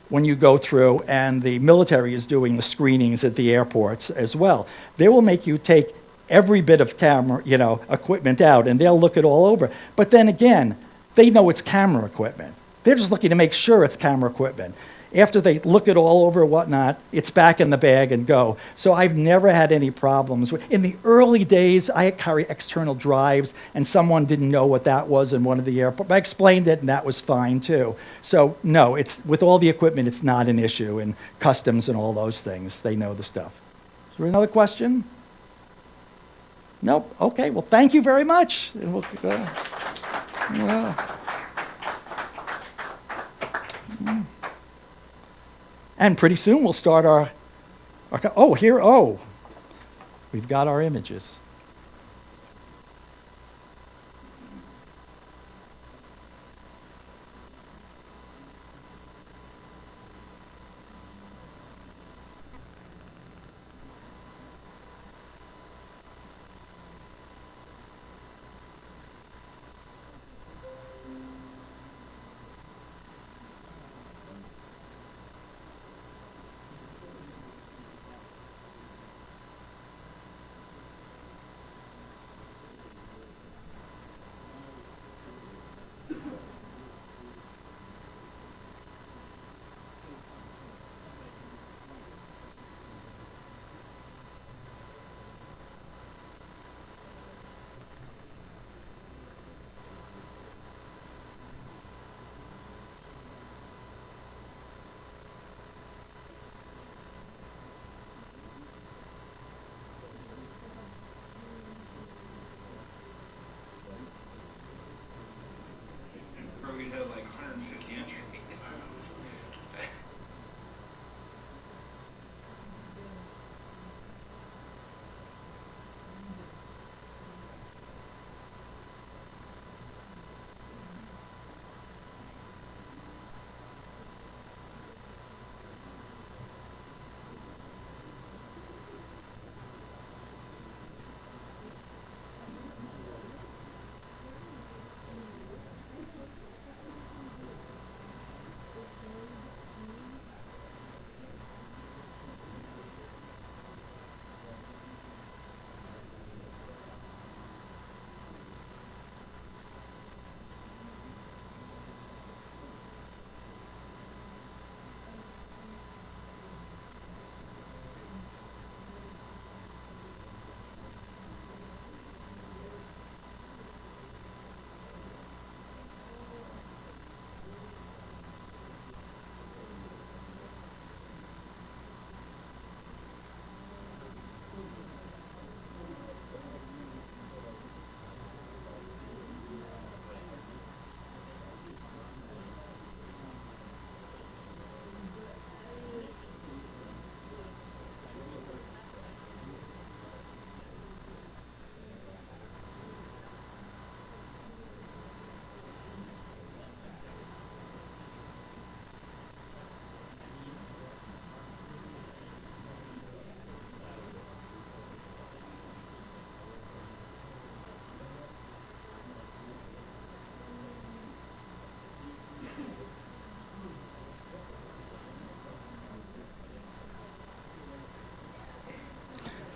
when you go through and the military is doing the screenings at the airports as well, they will make you take every bit of camera, equipment out, and they'll look it all over. But then again, they know it's camera equipment. They're just looking to make sure it's camera equipment. After they look it all over, whatnot, it's back in the bag and go. So I've never had any problems. In the early days, I had carry external drives, and someone didn't know what that was in one of the airports. I explained it, and that was fine too. So no, it's with all the equipment, it's not an issue. And customs and all those things, they know the stuff. Is there another question? Nope. Okay. Well, thank you very much. And we'll, And pretty soon we'll start our we've got our images.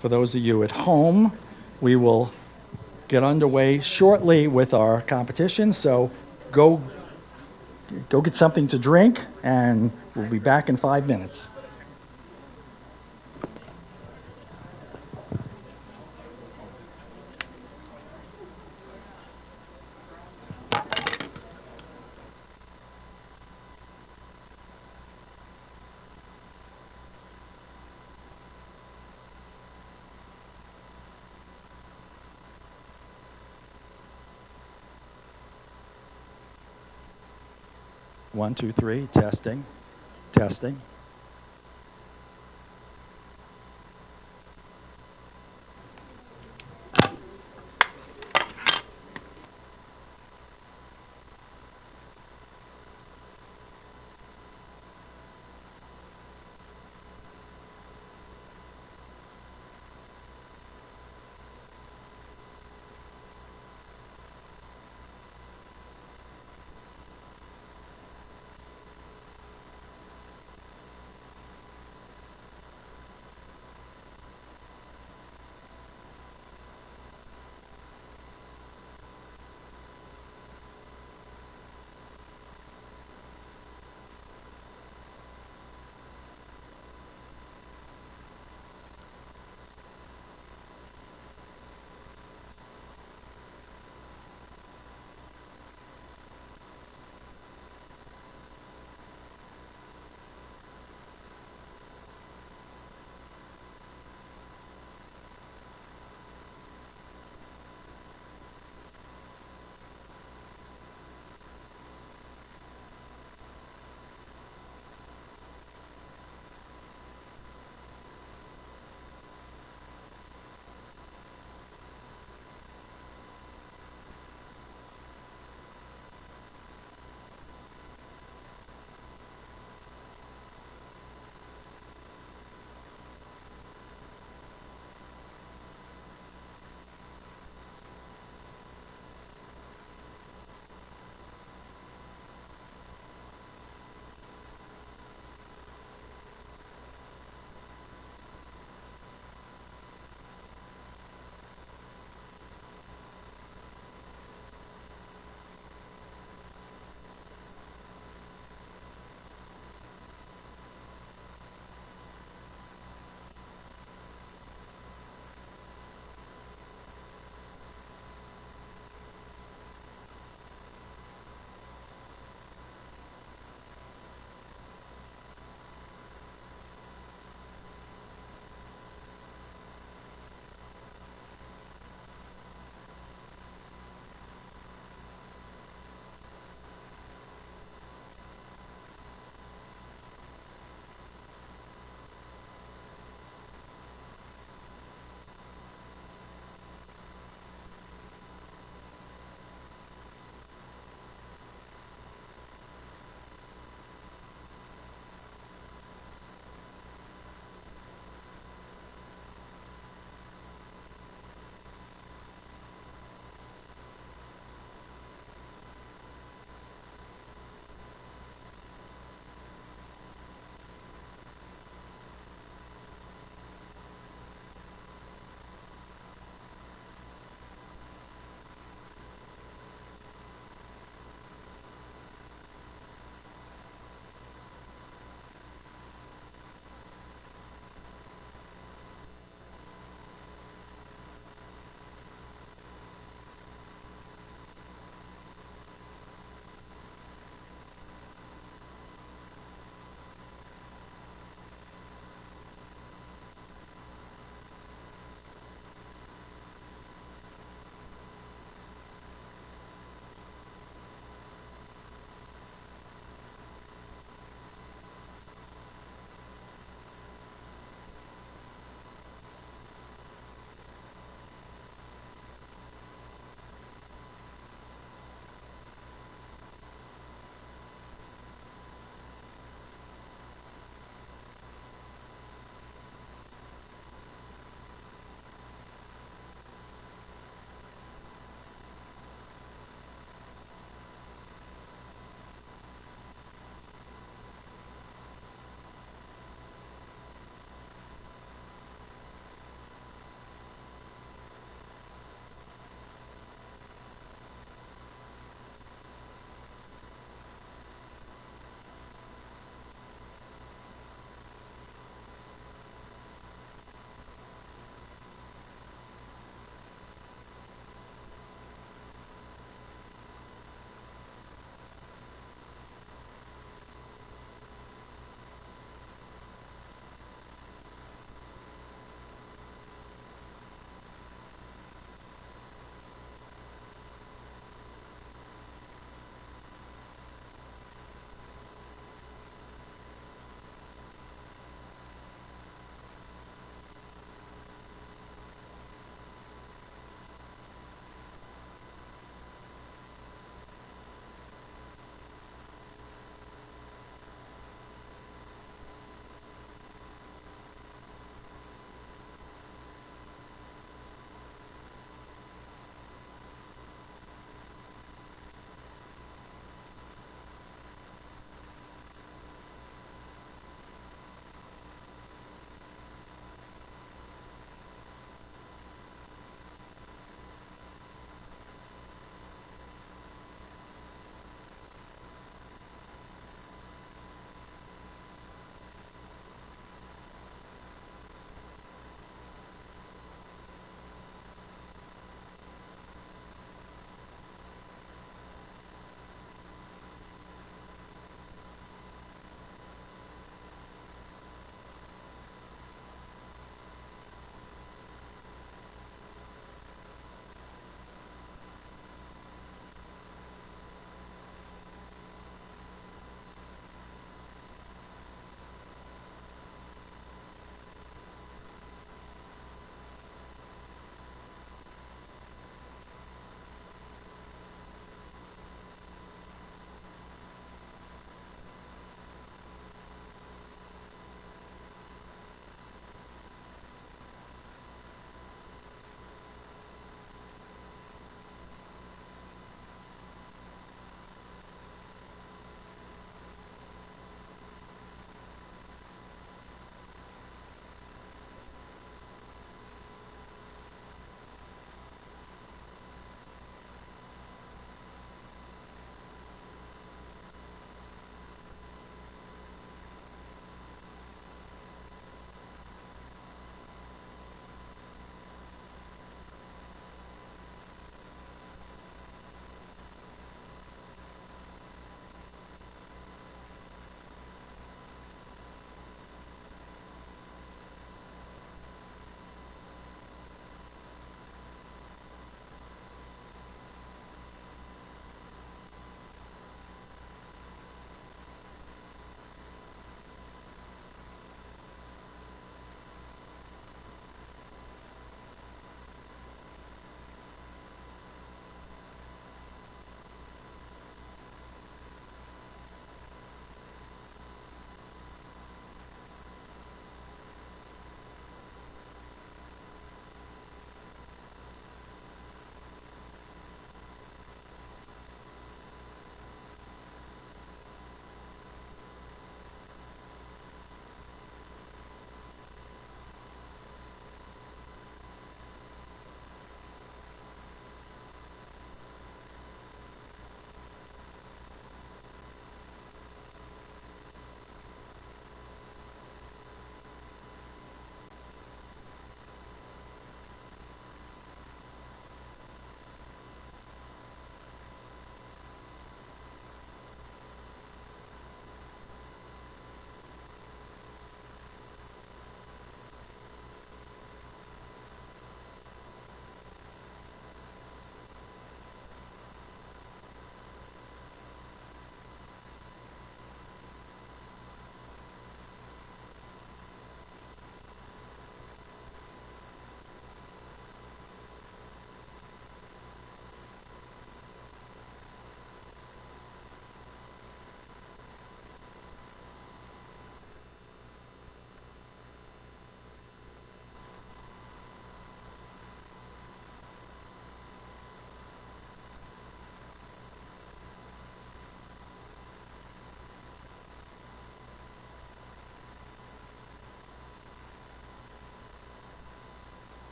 For those of you at home, we will get underway shortly with our competition, so go get something to drink, and we'll be back in 5 minutes. One, two, three, testing, testing.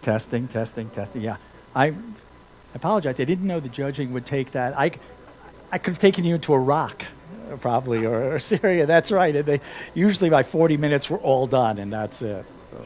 Testing, testing, testing. Yeah. I apologize. I didn't know the judging would take that. I could have taken you into Iraq, probably, or Syria. That's right. And they, usually by 40 minutes, we're all done, and that's it. So.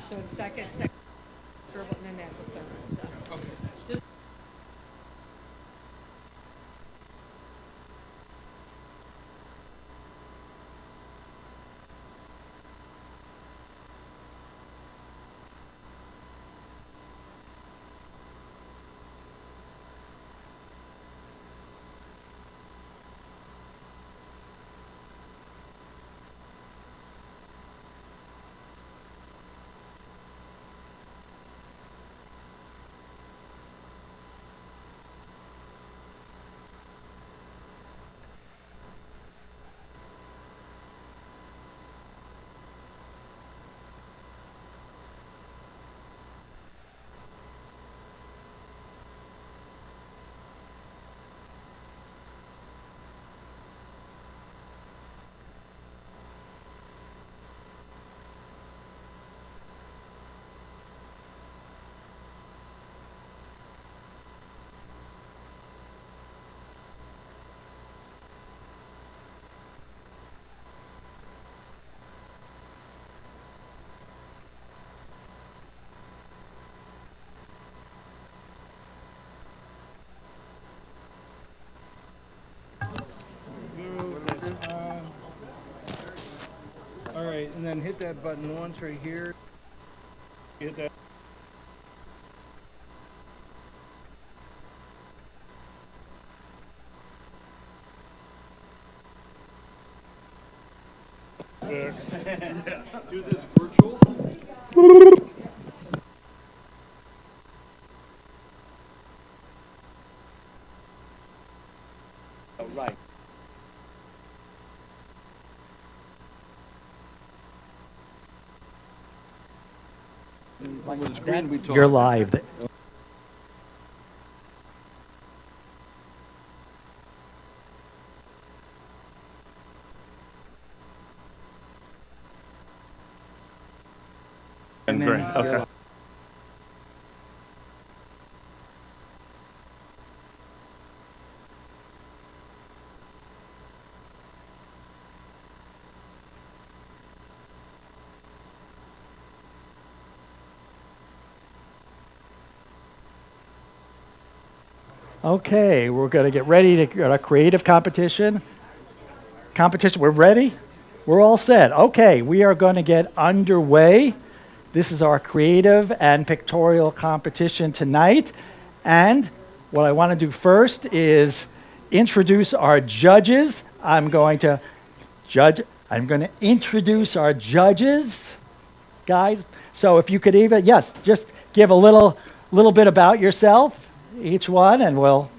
So it's second, and then that's a third, so. Okay. Just All right, and then hit that button once right here. Hit that. Yeah. Do this virtual. Oh, right. With the screen we talk. You're live. And Great, okay. Okay, we're going to get ready to get a creative competition. We're ready? We're all set. Okay, we are going to get underway. This is our creative and pictorial competition tonight. And what I want to do first is introduce our judges. I'm going to introduce our judges, guys. So if you could even, yes, just give a little bit about yourself, each one, and we'll.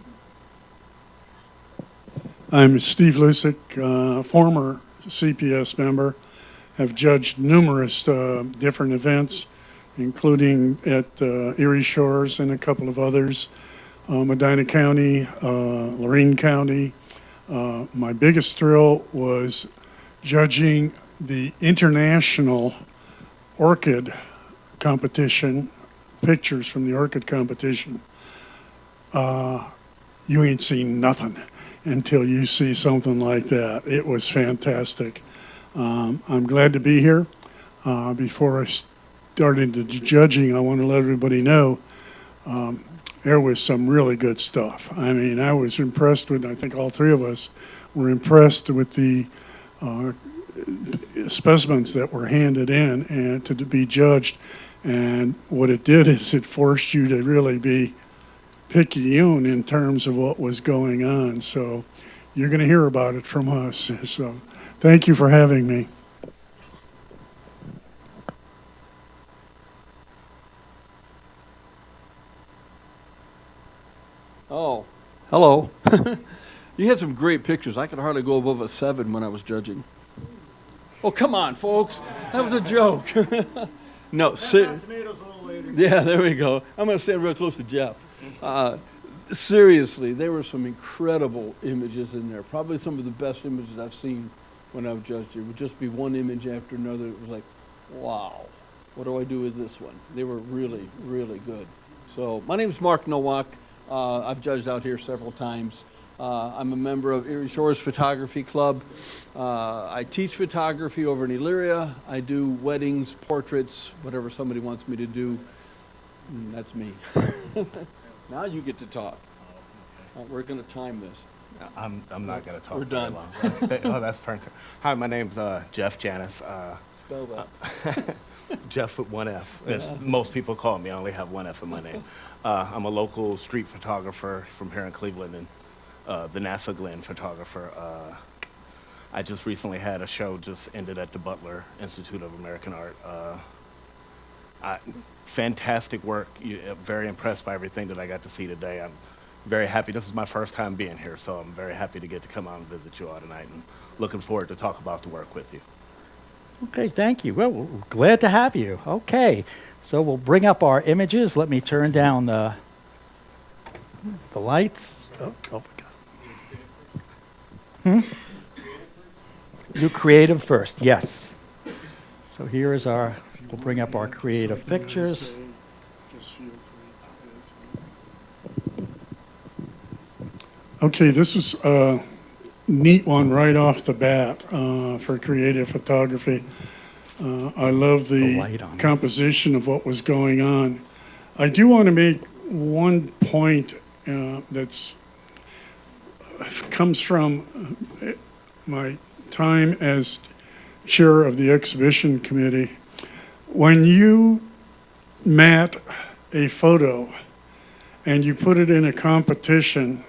I'm Steve Lusick, former CPS member. Have judged numerous different events, including at Erie Shores and a couple of others, Medina County, Lorraine County. My biggest thrill was judging the international orchid competition, pictures from the orchid competition. You ain't seen nothing until you see something like that. It was fantastic. I'm glad to be here. Before I start into judging, I want to let everybody know there was some really good stuff. I mean, I was impressed with, I think all three of us were impressed with the specimens that were handed in and to be judged. And what it did is it forced you to really be picayune in terms of what was going on. So you're going to hear about it from us. So thank you for having me. Oh, hello. You had some great pictures. I could hardly go above a 7 when I was judging. Oh, come on, folks. That was a joke. No, yeah, there we go. I'm going to stand real close to Jeff. Seriously, there were some incredible images in there. Probably some of the best images I've seen when I've judged. It would just be one image after another. It was like, wow, what do I do with this one? They were really, really good. So my name's Mark Nowak. I've judged out here several times. I'm a member of Erie Shores Photography Club. I teach photography over in Elyria. I do weddings, portraits, whatever somebody wants me to do. That's me. Now you get to talk. We're going to time this. I'm not going to talk We're very done. long. Oh, that's perfect. Hi, my name's Jeff Janis. Spell that. Jeff with one F. As most people call me. I only have one F in my name. I'm a local street photographer from here in Cleveland and the NASA Glen photographer. I just recently had a show just ended at the Butler Institute of American Art. Fantastic work. Very impressed by everything that I got to see today. I'm very happy. This is my first time being here, so I'm very happy to get to come out and visit you all tonight and looking forward to talk about the work with you. Okay, thank you. Well, we're glad to have you. Okay, so we'll bring up our images. Let me turn down the lights. Oh my God. Do creative first, yes. So here is our, we'll bring up our creative pictures. Okay, this is a neat one right off the bat for creative photography. I love The the light on it. composition of what was going on. I do want to make one point that's comes from my time as chair of the exhibition committee. When you mat a photo and you put it in a competition,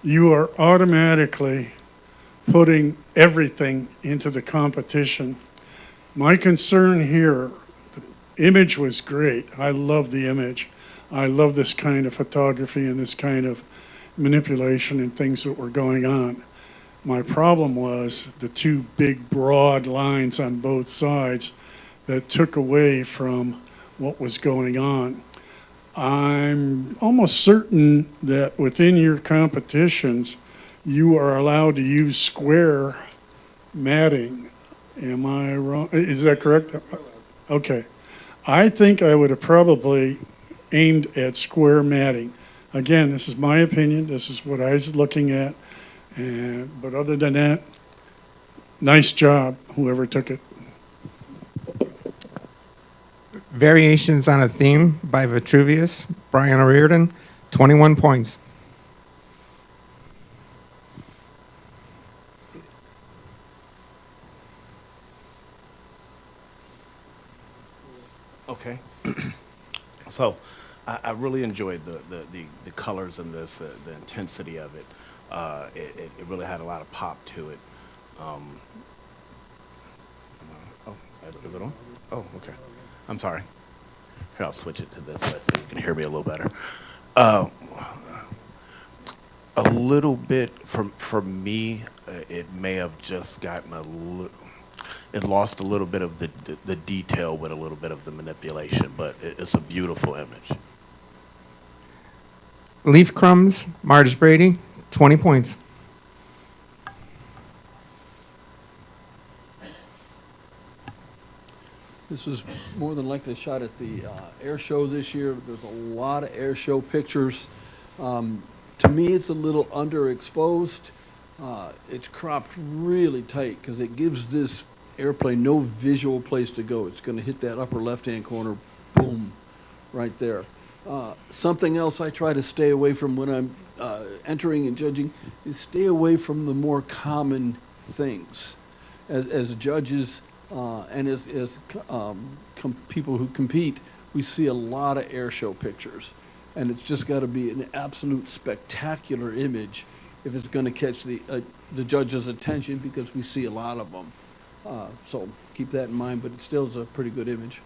you are automatically putting everything into the competition. My concern here, the image was great. I love the image. I love this kind of photography and this kind of manipulation and things that were going on. My problem was the two big broad lines on both sides that took away from what was going on. I'm almost certain that within your competitions, you are allowed to use square matting. Am I wrong? Is that correct? Okay. I think I would have probably aimed at square matting. Again, this is my opinion. This is what I was looking at. But other than that, nice job, whoever took it. Variations on a Theme by Vitruvius, Brian O'Riordan, 21 points. Okay. So I really enjoyed the colors in this, the intensity of it. It really had a lot of pop to it. Um, oh, is it on? Oh, okay. I'm sorry. Here, I'll switch it to this way so you can hear me a little better. Uh, a little bit for me, it may have just gotten it lost a little bit of the detail with a little bit of the manipulation, but it's a beautiful image. Leaf Crumbs, Marge Brady, 20 points. This was more than likely shot at the air show this year. There's a lot of air show pictures. To me, it's a little underexposed. It's cropped really tight because it gives this airplane no visual place to go. It's going to hit that upper left-hand corner, boom, right there. Something else I try to stay away from when I'm entering and judging is stay away from the more common things. As judges and as people who compete, we see a lot of air show pictures. And it's just got to be an absolute spectacular image if it's going to catch the judge's attention, because we see a lot of them. So keep that in mind, but it still is a pretty good image.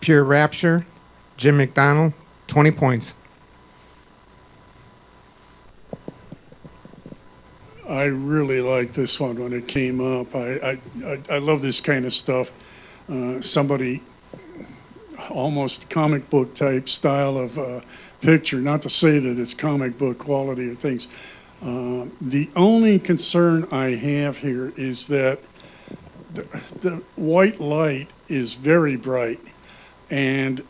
Pure Rapture, Jim McDonald, 20 points. I really liked this one when it came up. I love this kind of stuff. Somebody almost comic book type style of picture, not to say that it's comic book quality of things. The only concern I have here is that the white light is very bright, and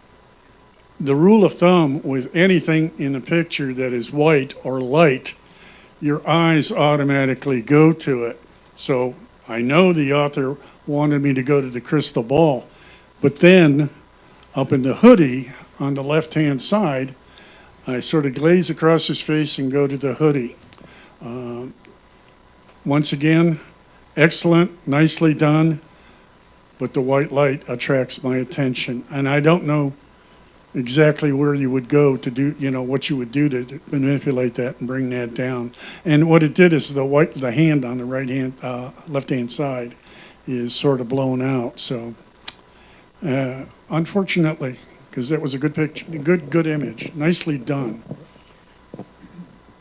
the rule of thumb with anything in a picture that is white or light, your eyes automatically go to it. So I know the author wanted me to go to the crystal ball, but then up in the hoodie on the left-hand side, I sort of glaze across his face and go to the hoodie. Once again, excellent, nicely done, but the white light attracts my attention. And I don't know exactly where you would go to do, what you would do to manipulate that and bring that down. And what it did is the hand on the left-hand side is sort of blown out. So unfortunately, because that was a good picture, good image, nicely done.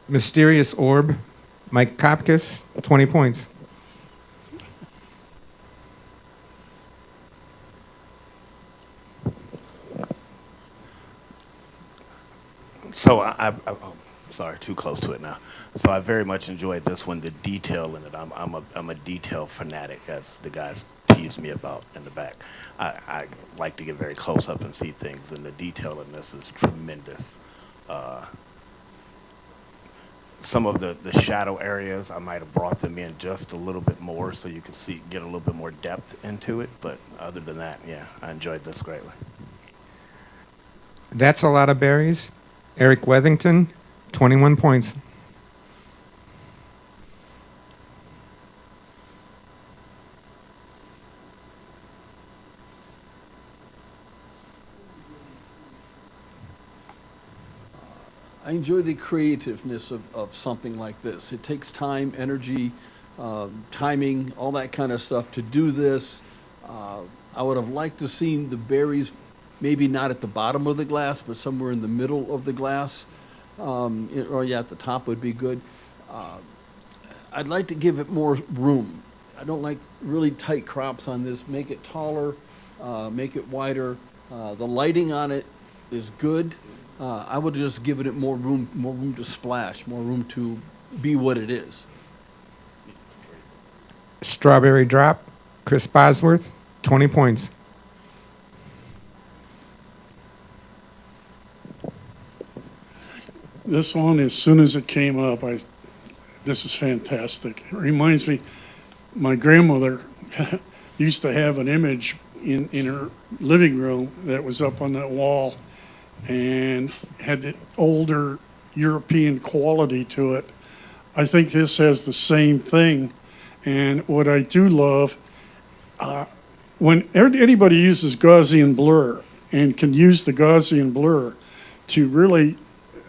Mysterious Orb, Mike Kopkis, 20 points. So oh, sorry, too close to it now. So I very much enjoyed this one. The detail in it. I'm a detail fanatic, as the guys teased me about in the back. I like to get very close up and see things, and the detail in this is tremendous. Some of the shadow areas, I might have brought them in just a little bit more so you can get a little bit more depth into it. But other than that, yeah, I enjoyed this greatly. That's a Lot of Berries, Eric Wethington, 21 points. I enjoy the creativeness of something like this. It takes time, energy, timing, all that kind of stuff to do this. I would have liked to seen the berries maybe not at the bottom of the glass, but somewhere in the middle of the glass. At the top would be good. I'd like to give it more room. I don't like really tight crops on this. Make it taller, make it wider. The lighting on it is good. I would just given it more room to splash, more room to be what it is. Strawberry Drop, Chris Bosworth, 20 points. This one, as soon as it came up, this is fantastic. It reminds me, my grandmother used to have an image in her living room that was up on that wall and had the older European quality to it. I think this has the same thing. And what I do love, when anybody uses Gaussian blur and can use the Gaussian blur to really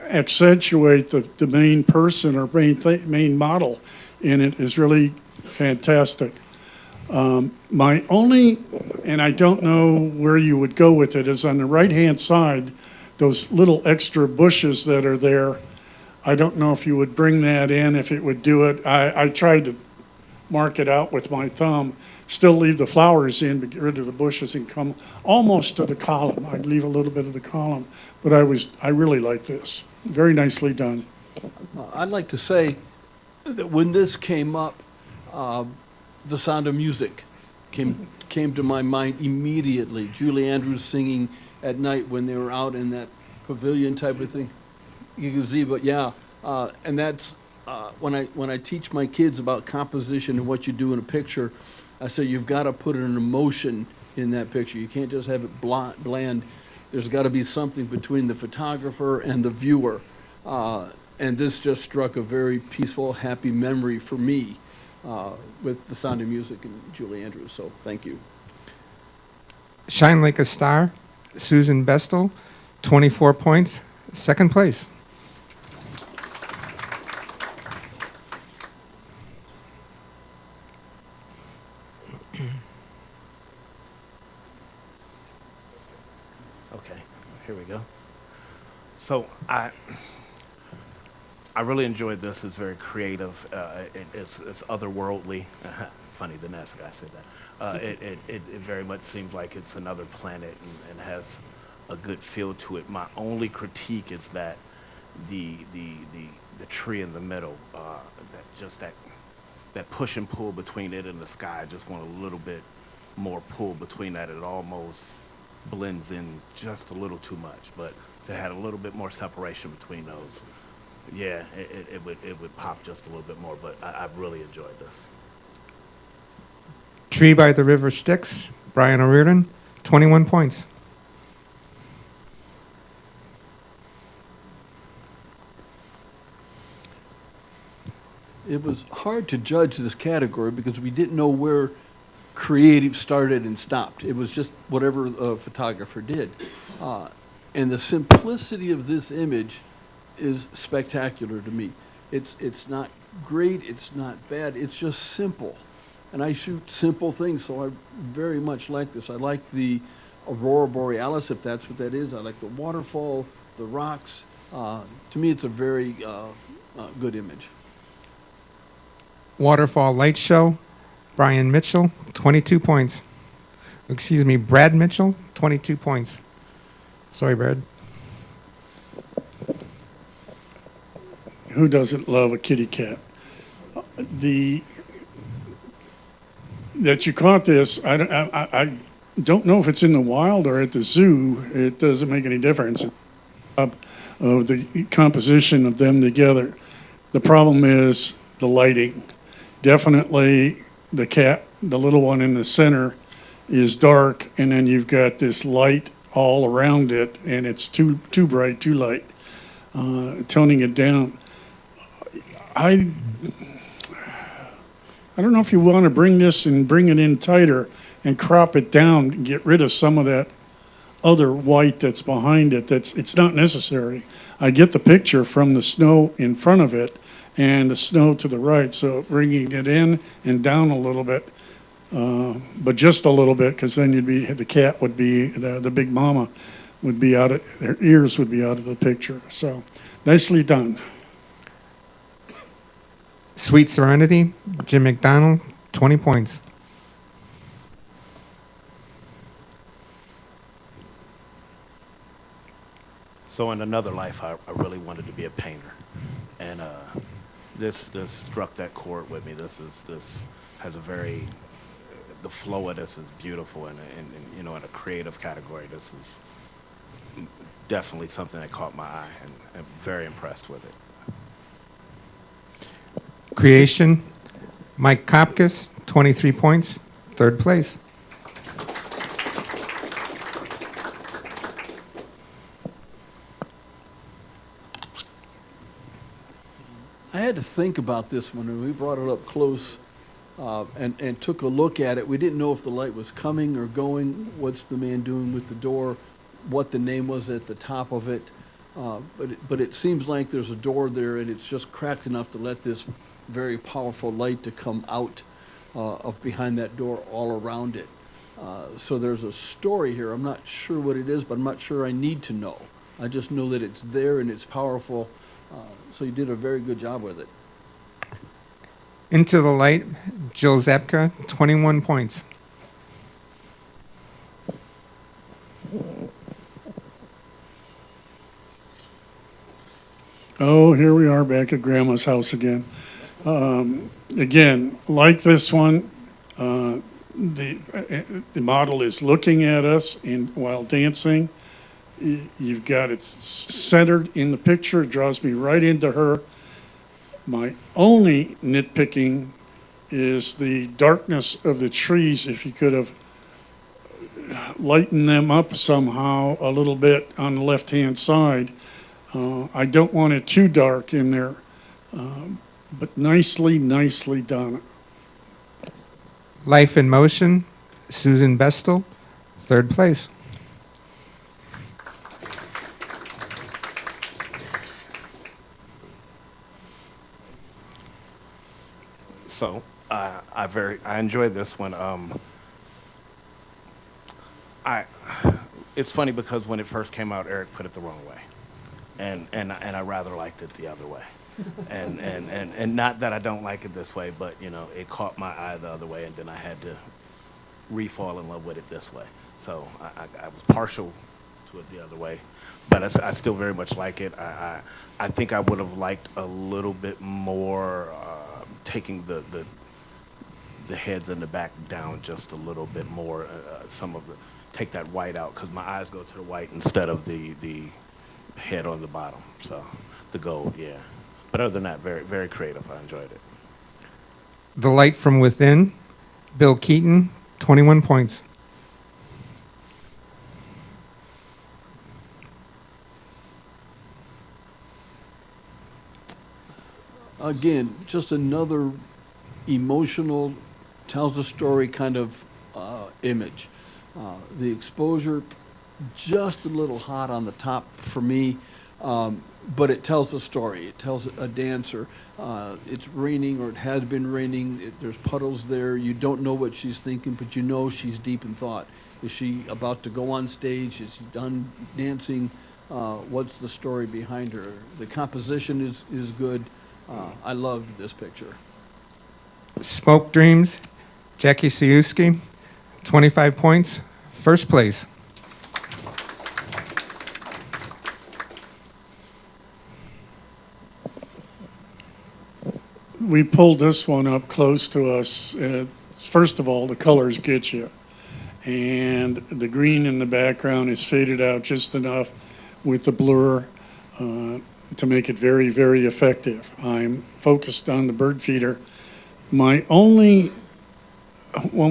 accentuate the main person or main model in it is really fantastic. My only, and I don't know where you would go with it, is on the right-hand side, those little extra bushes that are there. I don't know if you would bring that in, if it would do it. I tried to mark it out with my thumb, still leave the flowers in, but get rid of the bushes and come almost to the column. I'd leave a little bit of the column, but I really like this. Very nicely done. I'd like to say that when this came up, The Sound of Music came to my mind immediately. Julie Andrews singing at night when they were out in that pavilion type of thing. Gazebo, yeah. And that's when I teach my kids about composition and what you do in a picture, I say you've got to put an emotion in that picture. You can't just have it bland. There's got to be something between the photographer and the viewer. And this just struck a very peaceful, happy memory for me with The Sound of Music and Julie Andrews. So thank you. Shine Like a Star, Susan Bestel, 24 points, second place. Okay, here we go. So I really enjoyed this. It's very creative. It's otherworldly. Funny, the NASA guy said that. It very much seems like it's another planet and has a good feel to it. My only critique is that the tree in the middle, that push and pull between it and the sky. I just want a little bit more pull between that. It almost blends in just a little too much, but if it had a little bit more separation between those, yeah, it would pop just a little bit more, but I really enjoyed this. Tree by the River Styx, Brian O'Riordan, 21 points. It was hard to judge this category because we didn't know where creative started and stopped. It was just whatever a photographer did. And the simplicity of this image is spectacular to me. It's not great, it's not bad, it's just simple. And I shoot simple things, so I very much like this. I like the Aurora Borealis, if that's what that is. I like the waterfall, the rocks. To me, it's a very good image. Waterfall Light Show, Brian Mitchell, 22 points. Excuse me, Brad Mitchell, 22 points. Sorry, Brad. Who doesn't love a kitty cat? That you caught this, I don't know if it's in the wild or at the zoo. It doesn't make any difference of the composition of them together. The problem is the lighting. Definitely the cat, the little one in the center, is dark, and then you've got this light all around it, and it's too bright, too light. Toning it down. I don't know if you want to bring this and bring it in tighter and crop it down and get rid of some of that other white that's behind it. It's not necessary. I get the picture from the snow in front of it and the snow to the right, so bringing it in and down a little bit, but just a little bit, because then the cat would be, the big mama would be out of, their ears would be out of the picture. So nicely done. Sweet Serenity, Jim McDonald, 20 points. So in another life, I really wanted to be a painter, and this struck that chord with me. This has a the flow of this is beautiful, and you know, in a creative category, this is definitely something that caught my eye, and I'm very impressed with it. Creation, Mike Kopkis, 23 points, third place. I had to think about this one, and we brought it up close and took a look at it. We didn't know if the light was coming or going, what's the man doing with the door, what the name was at the top of it. But it seems like there's a door there, and it's just cracked enough to let this very powerful light to come out of behind that door all around it. So there's a story here. I'm not sure what it is, but I'm not sure I need to know. I just know that it's there and it's powerful. So you did a very good job with it. Into the Light, Jill Zapka, 21 points. Oh, here we are back at Grandma's house again. Again, like this one, the model is looking at us while dancing. You've got it centered in the picture. It draws me right into her. My only nitpicking is the darkness of the trees. If you could have lightened them up somehow a little bit on the left-hand side. I don't want it too dark in there, but nicely done. Life in Motion, Susan Bestel, 3rd place. So I enjoyed this one. It's funny because when it first came out, Eric put it the wrong way, and I rather liked it the other way, and not that I don't like it this way, but it caught my eye the other way, and then I had to re-fall in love with it this way. So I was partial to it the other way, but I still very much like it. I think I would have liked a little bit more. Taking the heads and the back down just a little bit more, take that white out, because my eyes go to the white instead of the head on the bottom, so the gold, yeah. But other than that, very, very creative. I enjoyed it. The Light from Within, Bill Keaton, 21 points. Again, just another emotional, tells a story kind of image. The exposure, just a little hot on the top for me, but it tells a story. It tells a dancer. It's raining, or it has been raining. There's puddles there. You don't know what she's thinking, but you know she's deep in thought. Is she about to go on stage? Is she done dancing? What's the story behind her? The composition is good. I loved this picture. Smoke Dreams, Jackie Siuski, 25 points, 1st place. We pulled this one up close to us. First of all, the colors get you. And the green in the background is faded out just enough with the blur to make it very, very effective. I'm focused on the bird feeder. When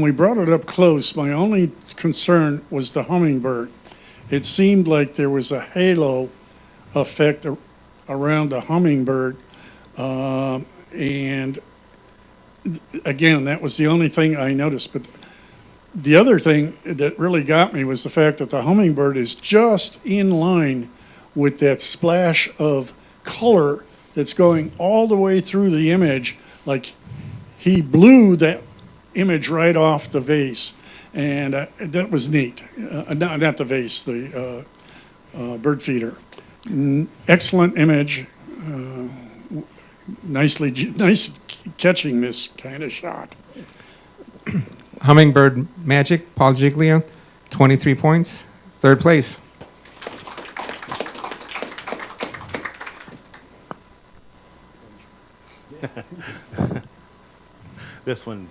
we brought it up close, my only concern was the hummingbird. It seemed like there was a halo effect around the hummingbird. And again, that was the only thing I noticed. But the other thing that really got me was the fact that the hummingbird is just in line with that splash of color that's going all the way through the image. Like he blew that image right off the vase. And that was neat. Not the vase, the bird feeder. Excellent image. Nice catching this kind of shot. Hummingbird Magic, Paul Giglio, 23 points, 3rd place. This one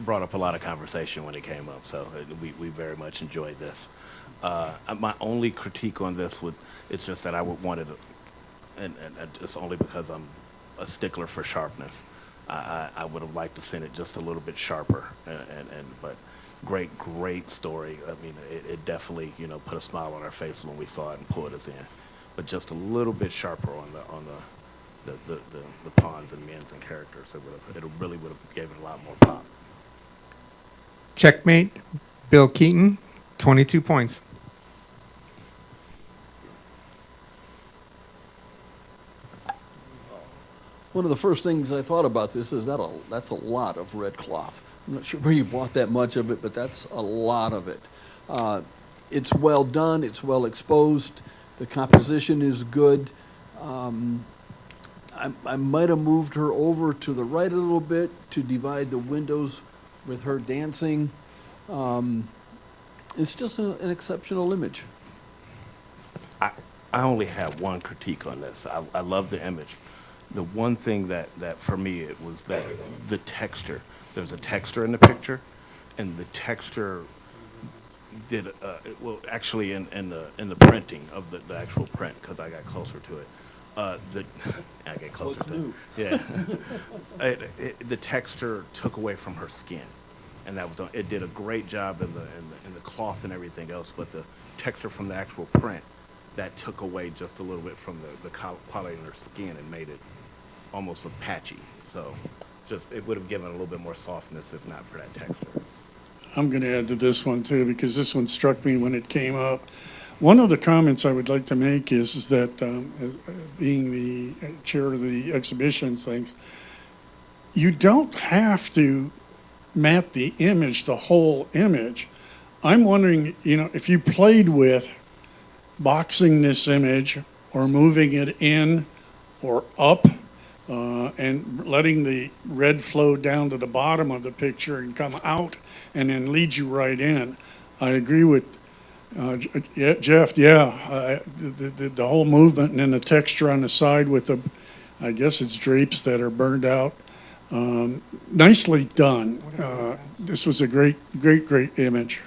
brought up a lot of conversation when it came up, so we very much enjoyed this. My only critique on this it's just that I would want it, and it's only because I'm a stickler for sharpness. I would have liked to send it just a little bit sharper, but great story. I mean, it definitely put a smile on our face when we saw it and pulled us in, but just a little bit sharper on the pawns and mins and characters. It really would have gave it a lot more pop. Checkmate, Bill Keaton, 22 points. One of the first things I thought about this is that's a lot of red cloth. I'm not sure where you bought that much of it, but that's a lot of it. It's well done, it's well exposed, the composition is good. I might have moved her over to the right a little bit to divide the windows with her dancing. It's just an exceptional image. I only have one critique on this. I love the image. The one thing that for me, it was that the texture. There's a texture in the picture, and the texture did, well, actually in the printing of the actual print, because I got closer to it. I get closer to it. Yeah. The texture took away from her skin, and that was done. It did a great job in the cloth and everything else, but the texture from the actual print, that took away just a little bit from the quality of her skin and made it almost look patchy. So it would have given a little bit more softness if not for that texture. I'm going to add to this one too, because this one struck me when it came up. One of the comments I would like to make is that as being the chair of the exhibition things, you don't have to map the image, the whole image. I'm wondering, if you played with boxing this image or moving it in or up and letting the red flow down to the bottom of the picture and come out and then lead you right in. I agree with Jeff. The whole movement and then the texture on the side with the, I guess it's drapes that are burned out. Nicely done. This was a great image.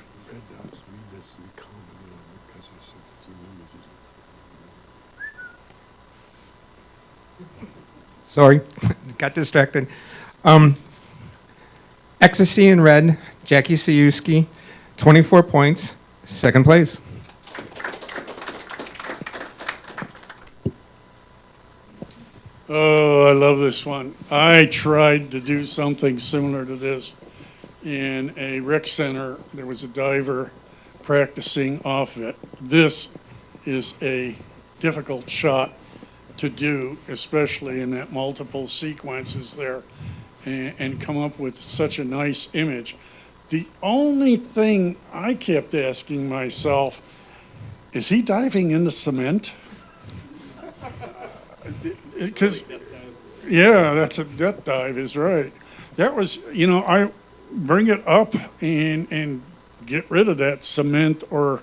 Sorry, got distracted. Ecstasy in Red, Jackie Sayuski, 24 points, second place. Oh, I love this one. I tried to do something similar to this in a rec center. There was a diver practicing off it. This is a difficult shot to do, especially in that multiple sequences there, and come up with such a nice image. The only thing I kept asking myself, is he diving into cement? Because, yeah, that's a death dive is right. That was, I bring it up and get rid of that cement, or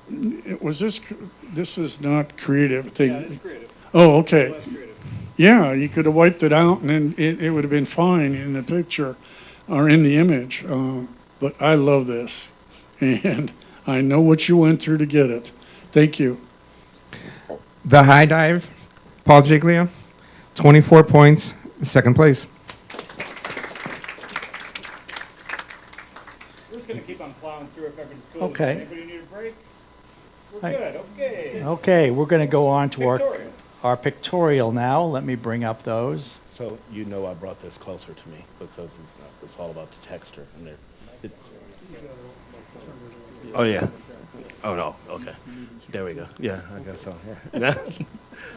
this is not creative thing. Yeah, it's creative. Oh, okay. Less creative. Yeah, you could have wiped it out and then it would have been fine in the picture or in the image. But I love this, and I know what you went through to get it. Thank you. The High Dive, Paul Giglia, 24 points, second place. We're just gonna keep on plowing through if everything's cool. Okay. Anybody need a break? We're Hi. good, okay. Okay, we're going to go on to Pictorial. our pictorial now. Let me bring up those. So I brought this closer to me because it's all about the texture. And oh, yeah. Oh, no, okay. There we go. Yeah, I guess so, yeah.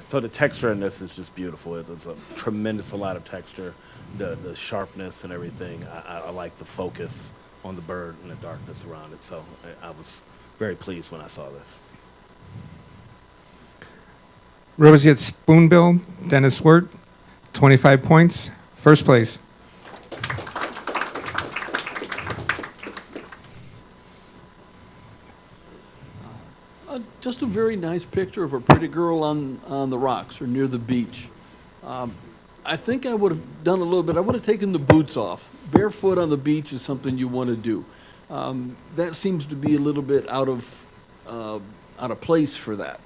So the texture in this is just beautiful. It's a tremendous amount of texture, the sharpness and everything. I like the focus on the bird and the darkness around it. So I was very pleased when I saw this. Roseate Spoonbill, Dennis Wirt, 25 points, first place. Just a very nice picture of a pretty girl on the rocks or near the beach. I think I would have done a little bit. I would have taken the boots off. Barefoot on the beach is something you want to do. That seems to be a little bit out of place for that.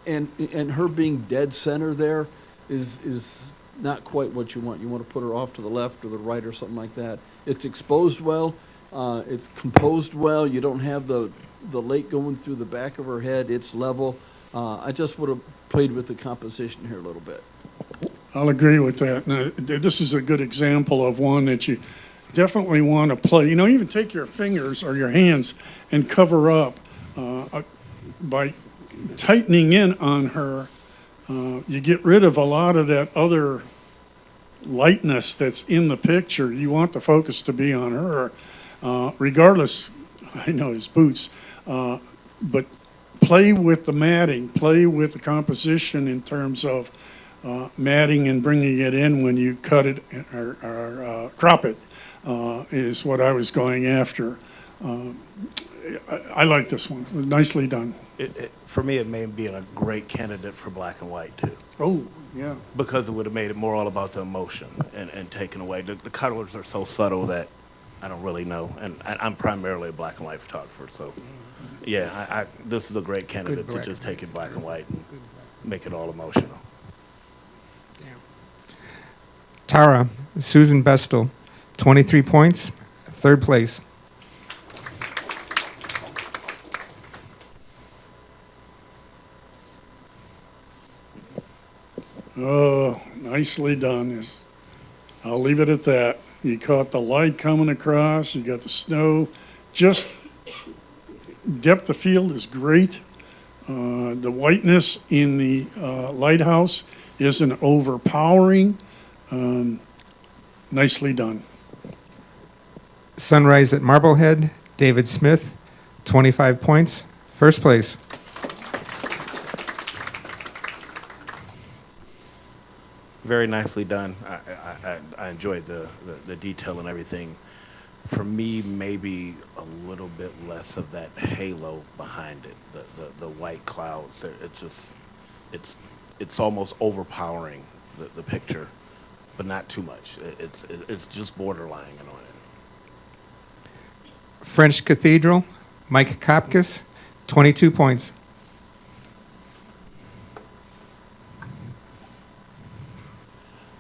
And her being dead center there is not quite what you want. You want to put her off to the left or the right or something like that. It's exposed well. It's composed well. You don't have the lake going through the back of her head. It's level. I just would have played with the composition here a little bit. I'll agree with that. Now, this is a good example of one that you definitely want to play. You know, even take your fingers or your hands and cover up by tightening in on her. You get rid of a lot of that other lightness that's in the picture. You want the focus to be on her, regardless. I know his boots, but play with the matting, play with the composition in terms of matting and bringing it in when you cut it or crop it is what I was going after. I like this one. It was nicely done. For me, it may be a great candidate for black and white too, Oh, yeah. because it would have made it more all about the emotion and taken away. The colors are so subtle that I don't really know, and I'm primarily a black and white photographer, so yeah, this is a great candidate to just take it black and white and make it all emotional. Tara, Susan Bestel, 23 points, third place. Oh, nicely done. I'll leave it at that. You caught the light coming across, you got the snow. Just depth of field is great. The whiteness in the lighthouse isn't overpowering. Nicely done. Sunrise at Marblehead, David Smith, 25 points, first place. Very nicely done. I enjoyed the detail and everything. For me, maybe a little bit less of that halo behind it. The white clouds. It's almost overpowering the picture, but not too much. It's just borderline on it. French Cathedral, Mike Kopkis, 22 points.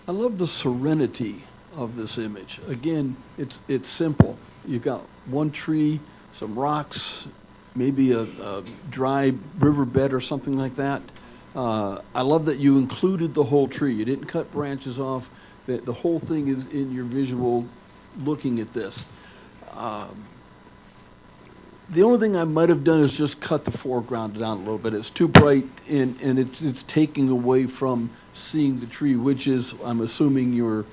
I love the serenity of this image. Again, it's simple. You've got one tree, some rocks, maybe a dry riverbed or something like that. I love that you included the whole tree. You didn't cut branches off. The whole thing is in your visual looking at this. The only thing I might have done is just cut the foreground down a little bit. It's too bright and it's taking away from seeing the tree, which is, I'm assuming, your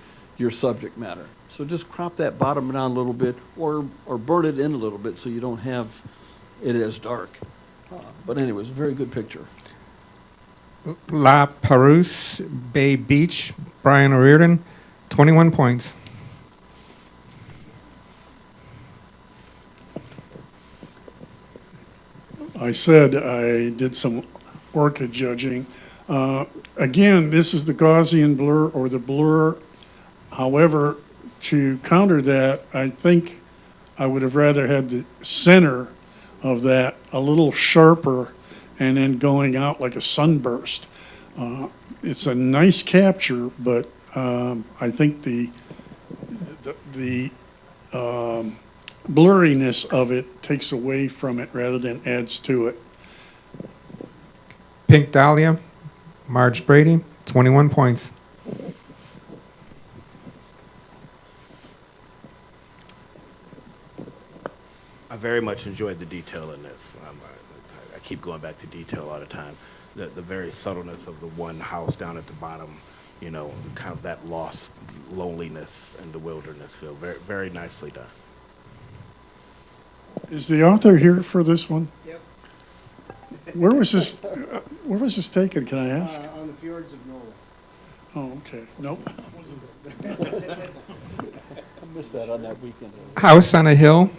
subject matter. So just crop that bottom down a little bit or burn it in a little bit so you don't have it as dark. But anyway, it's a very good picture. La Perouse, Bay Beach, Brian O'Riordan, 21 points. I said I did some orchid judging. Again, this is the Gaussian blur or the blur. However, to counter that, I think I would have rather had the center of that a little sharper and then going out like a sunburst. It's a nice capture, but I think the blurriness of it takes away from it rather than adds to it. Pink Dahlia, Marge Brady, 21 points. I very much enjoyed the detail in this. I keep going back to detail all the time. The very subtleness of the one house down at the bottom, you know, kind of that lost loneliness and the wilderness feel. Very, very nicely done. Is the author here for this one? Yep. Where was this taken, can I ask? On the fjords of Norway. Oh, okay. Nope. I missed that on that weekend. House on a Hill,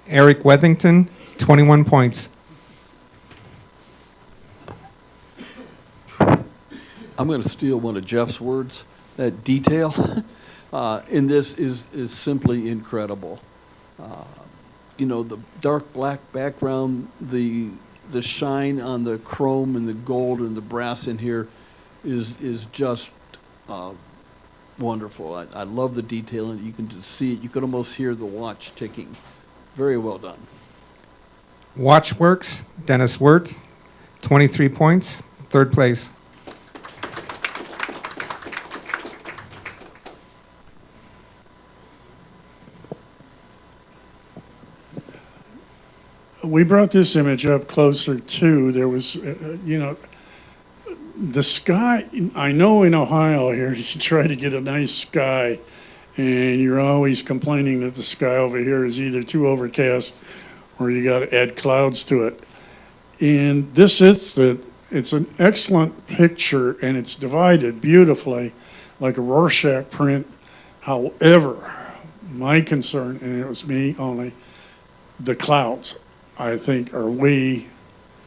Eric Wethington, 21 points. I'm going to steal one of Jeff's words. That detail in this is simply incredible. You know, the dark black background, the shine on the chrome and the gold and the brass in here is just wonderful. I love the detail, and you can just see it. You can almost hear the watch ticking. Very well done. Watchworks, Dennis Wirtz, 23 points. Third place. We brought this image up closer too. There was, the sky. I know in Ohio here, you try to get a nice sky, and you're always complaining that the sky over here is either too overcast or you got to add clouds to it. In this instant, it's an excellent picture, and it's divided beautifully, like a Rorschach print. However, my concern, and it was me only, the clouds, I think, they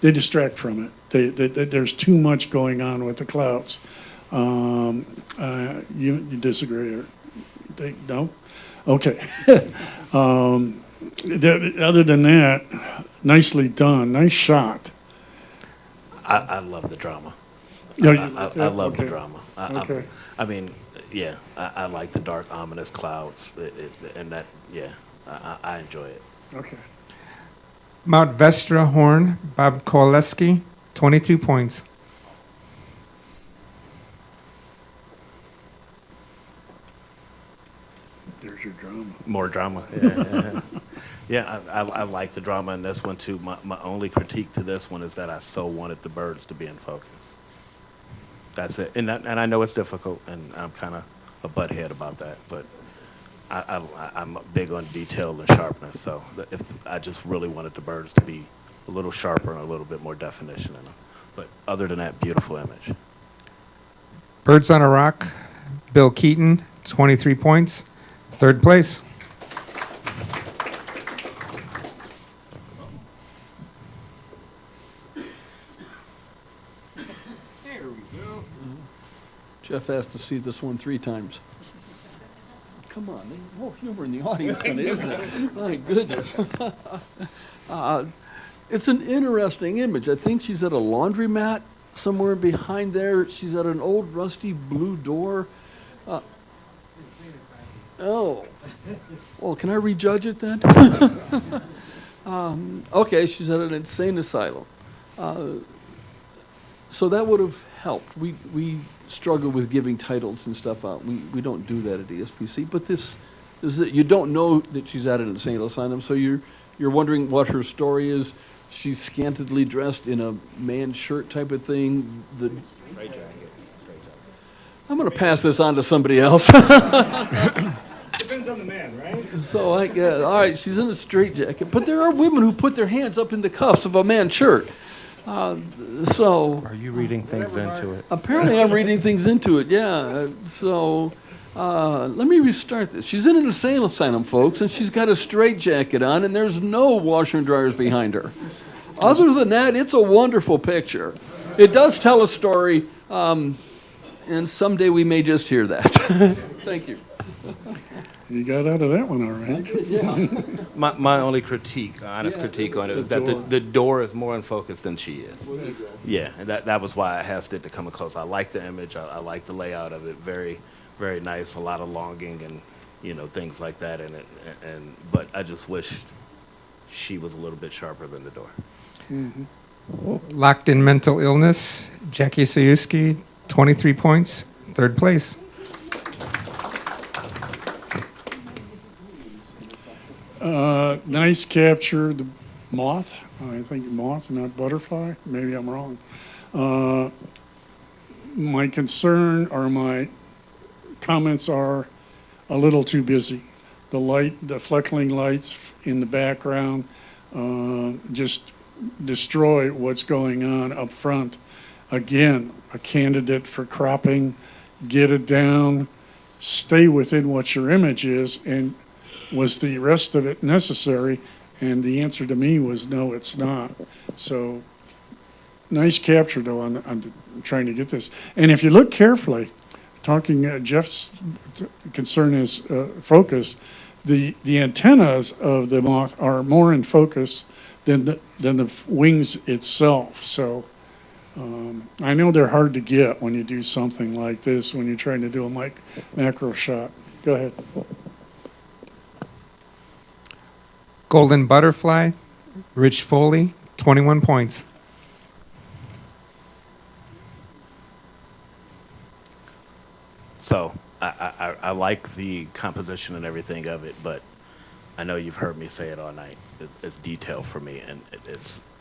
distract from it. There's too much going on with the clouds. You disagree, or no? Okay. Other than that, nicely done, nice shot. I love the drama. Yeah, I love the okay. drama. Okay. I mean, yeah, I like the dark, ominous clouds, and that, yeah, I enjoy it. Okay. Mount Vestra Horn, Bob Kowaleski, 22 points. There's your drama. More drama. Yeah, yeah. I like the drama in this one too. My only critique to this one is that I so wanted the birds to be in focus. That's it. And I know it's difficult, and I'm kind of a butthead about that, but I'm big on detail and sharpness. So if I just really wanted the birds to be a little sharper and a little bit more definition in them. But other than that, beautiful image. Birds on a Rock, Bill Keaton, 23 points. Third place. There we go. Jeff asked to see this one 3 times. Come on, more humor in the audience than isn't it? My goodness. It's an interesting image. I think she's at a laundromat somewhere behind there. She's at an old rusty blue door. Oh, well, can I rejudge it then? Okay, she's at an insane asylum. So that would have helped. We struggle with giving titles and stuff out. We don't do that at ESPC. But this is that you don't know that she's at an insane asylum, so you're wondering what her story is. She's scantily dressed in a man's shirt type of thing. I'm going to pass this on to somebody else. Depends on the man, right? So I guess, all right, she's in a straitjacket. But there are women who put their hands up in the cuffs of a man's shirt. So Are you reading things into it? apparently I'm reading things into it, yeah. So let me restart this. She's in an insane asylum, folks, and she's got a straitjacket on, and there's no washer and dryers behind her. Other than that, it's a wonderful picture. It does tell a story, and someday we may just hear that. Thank you. You got out of that one all right. Yeah. My only critique, honest critique on it is that the door is more in focus than she is. Yeah, and that was why I asked it to come close. I like the image. I like the layout of it. Very, very nice. A lot of longing and things like that in it. But I just wish she was a little bit sharper than the door. Locked in mental illness, Jackie Sayuski, 23 points. Third place. Nice capture, the moth. I think moth, not butterfly. Maybe I'm wrong. My concern or my comments are a little too busy. The fleckling lights in the background just destroy what's going on up front. Again, a candidate for cropping, get it down, stay within what your image is, and was the rest of it necessary? And the answer to me was no, it's not. So nice capture, though, on trying to get this. And if you look carefully, Jeff's concern is focus. The antennas of the moth are more in focus than the wings itself. So I know they're hard to get when you do something like this, when you're trying to do a macro shot. Go ahead. Golden Butterfly, Rich Foley, 21 points. So I like the composition and everything of it, but I know you've heard me say it all night. It's detail for me, and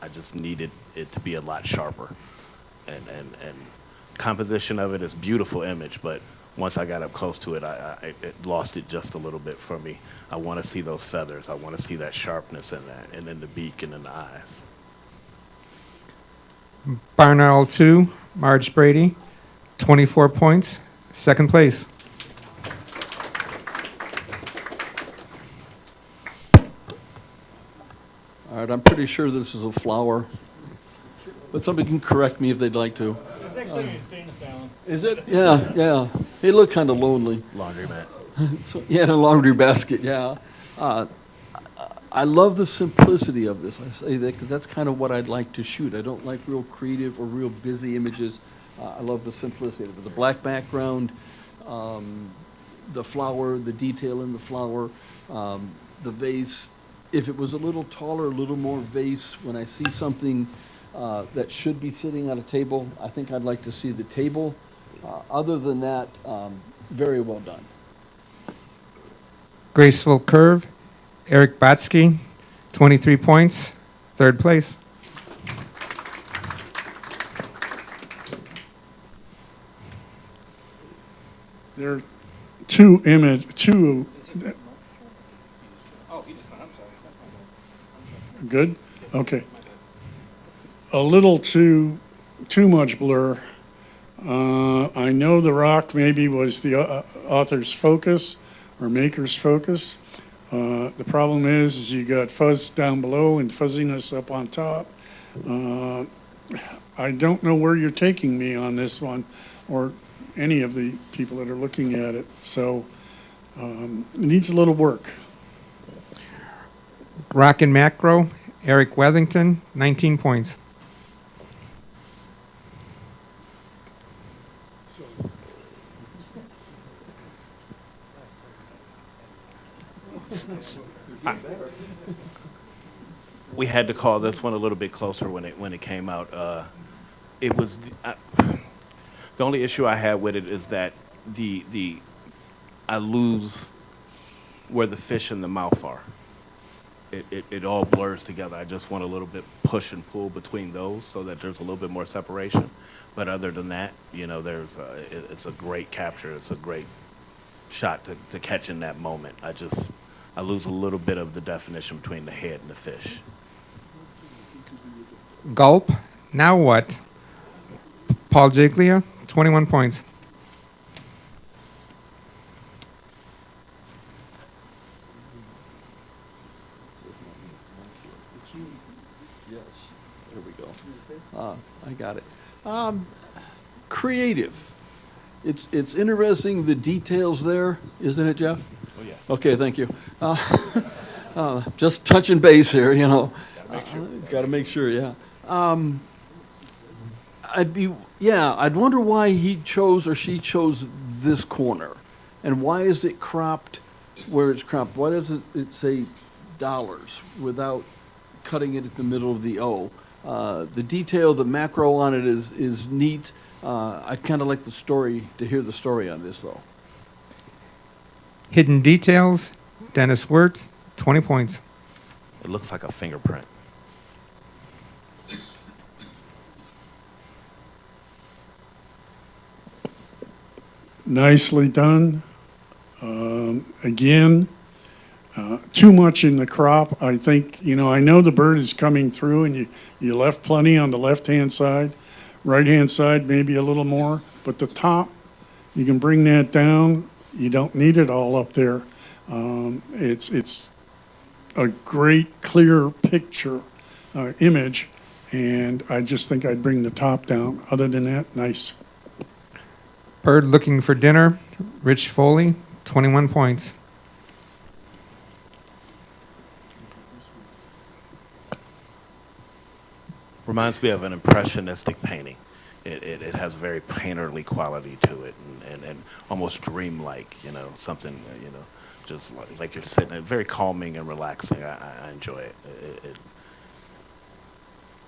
I just needed it to be a lot sharper. And composition of it is beautiful image, but once I got up close to it, it lost it just a little bit for me. I want to see those feathers. I want to see that sharpness in that, and in the beak and in the eyes. Barn Owl 2, Marge Brady, 24 points, second place. All right, I'm pretty sure this is a flower, but somebody can correct me if they'd like to. It's actually a Sanus Allen. Is it? Yeah, yeah. He looked kind of lonely. Laundromat. So, yeah, in a laundry basket, yeah. I love the simplicity of this. I say that because that's kind of what I'd like to shoot. I don't like real creative or real busy images. I love the simplicity of it. The black background, the flower, the detail in the flower, the vase. If it was a little taller, a little more vase, when I see something that should be sitting on a table, I think I'd like to see the table. Other than that, very well done. Graceful Curve, Eric Batsky, 23 points, third place. There are two Oh, he just went, I'm sorry. That's my bad. good? Okay. A little too much blur. I know the rock maybe was the author's focus or maker's focus. The problem is you got fuzz down below and fuzziness up on top. I don't know where you're taking me on this one, or any of the people that are looking at it. So it needs a little work. Rock and Macro, Eric Wethington, 19 points. We had to call this one a little bit closer when it came out. It was the only issue I had with it is that I lose where the fish and the mouth are. It all blurs together. I just want a little bit push and pull between those so that there's a little bit more separation. But other than that, it's a great capture. It's a great shot to catch in that moment. I lose a little bit of the definition between the head and the fish. Gulp, Now What? Paul Giglia, 21 points. Yes, there we go. I got it. Creative. It's interesting, the details there, isn't it, Jeff? Oh, yes. Okay, thank you. Just touching base here, you know. Got to make sure, yeah. I'd wonder why he chose or she chose this corner. And why is it cropped where it's cropped? Why doesn't it say dollars without cutting it at the middle of the O? The detail, the macro on it is neat. I'd kind of like to hear the story on this, though. Hidden Details, Dennis Wirt, 20 points. It looks like a fingerprint. Nicely done. Again, too much in the crop. I think, I know the bird is coming through and you left plenty on the left-hand side. Right-hand side, maybe a little more, but the top, you can bring that down. You don't need it all up there. It's a great, clear picture, image, and I just think I'd bring the top down. Other than that, nice. Bird Looking for Dinner, Rich Foley, 21 points. Reminds me of an impressionistic painting. It has a very painterly quality to it and almost dreamlike, something, just like you're sitting, very calming and relaxing. I enjoy it.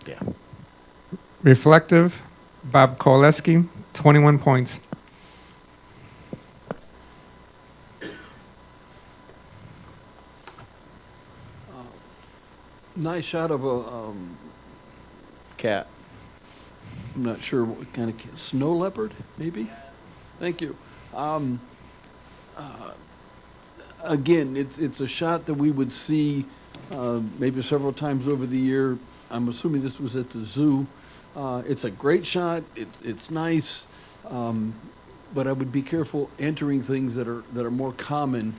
Yeah. Reflective, Bob Koleski, 21 points. Nice shot of a cat. I'm not sure what kind of cat. Snow leopard, maybe? Thank you. Again, it's a shot that we would see maybe several times over the year. I'm assuming this was at the zoo. It's a great shot. It's nice, but I would be careful entering things that are more common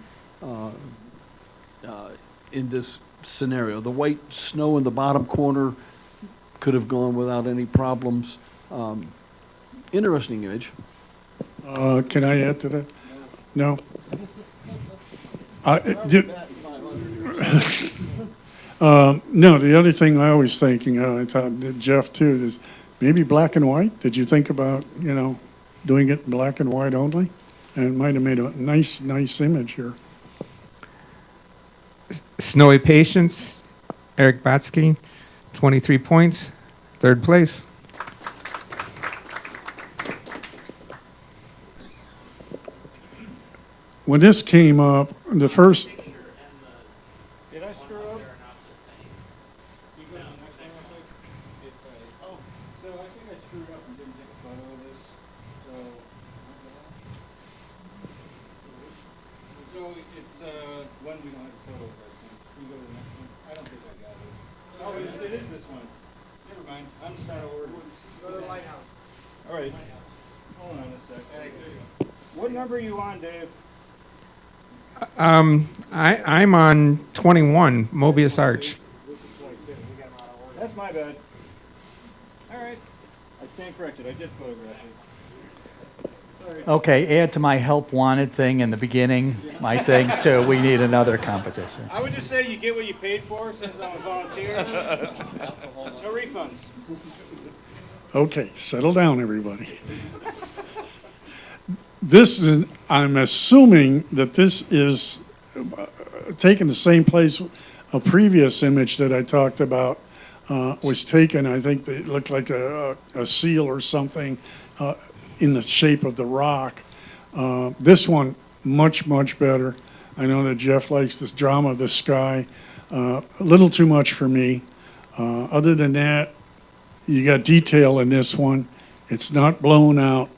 in this scenario. The white snow in the bottom corner could have gone without any problems. Interesting image. Can I add to that? No? Did- No, the other thing I was thinking, I thought that Jeff too, is maybe black and white. Did you think about, doing it black and white only? And it might have made a nice image here. Snowy Patience, Eric Batsky, 23 points, third place. When this came up, the first, Did I screw up? You go to the next one real quick? So I think I screwed up and didn't take a photo of this, so it's, when we don't have a photo of this one. Can you go to the next one? I don't think I got it. Oh, it is this one. Never mind, I'm just out of order. Go to the lighthouse. All right, hold on a sec. What number are you on, Dave? I'm on 21, Mobius Arch. This is 22, we got them out of order. That's my bad. All right, I stand corrected, I did photograph it. Sorry. Okay, add to my help wanted thing in the beginning, my things too. We need another competition. I would just say you get what you paid for since I'm a volunteer. No refunds. okay, settle down, everybody. This is, I'm assuming that this is taking the same place a previous image that I talked about was taken. I think it looked like a seal or something in the shape of the rock. This one, much better. I know that Jeff likes this drama of the sky. A little too much for me. Other than that, you got detail in this one. It's not blown out.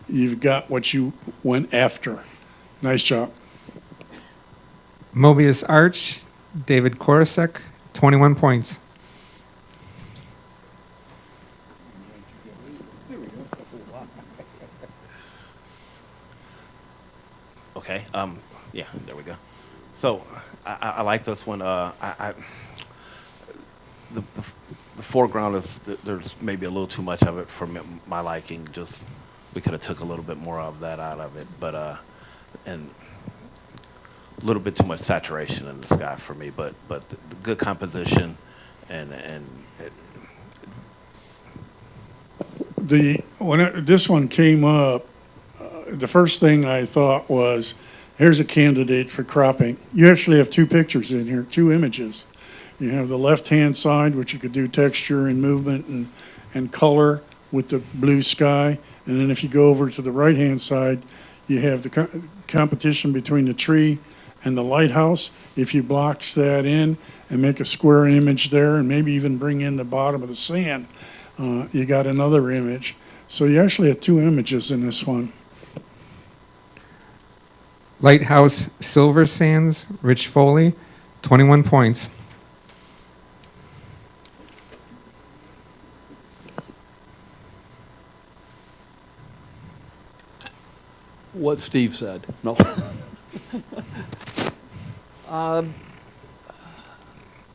You've got what you went after. Nice job. Mobius Arch, David Korosek, 21 points. Okay. Yeah, there we go. So I like this one. The foreground is there's maybe a little too much of it for my liking. Just we could have took a little bit more of that out of it, but and a little bit too much saturation in the sky for me. But the good composition and This one came up, the first thing I thought was, here's a candidate for cropping. You actually have two pictures in here, two images. You have the left-hand side, which you could do texture and movement and color with the blue sky. And then if you go over to the right-hand side, you have the competition between the tree and the lighthouse. If you box that in and make a square image there and maybe even bring in the bottom of the sand, you got another image. So you actually have two images in this one. Lighthouse Silver Sands, Rich Foley, 21 points. What Steve said. No.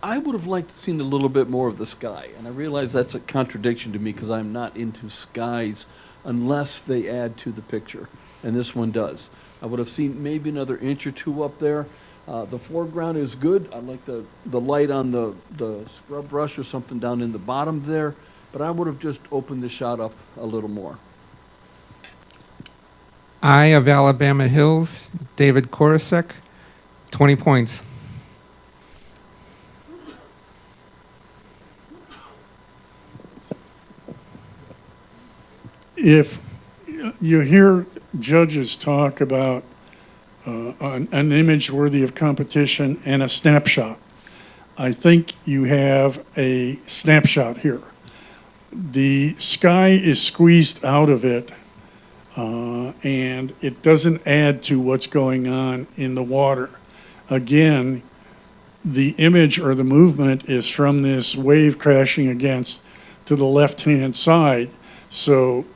I would have liked to seen a little bit more of the sky, and I realize that's a contradiction to me because I'm not into skies unless they add to the picture, and this one does. I would have seen maybe another inch or two up there. The foreground is good. I like the light on the scrub brush or something down in the bottom there, but I would have just opened the shot up a little more. Eye of Alabama Hills, David Korosek, 20 points. If you hear judges talk about an image worthy of competition and a snapshot, I think you have a snapshot here. The sky is squeezed out of it, and it doesn't add to what's going on in the water. Again, the image or the movement is from this wave crashing against to the left-hand side. So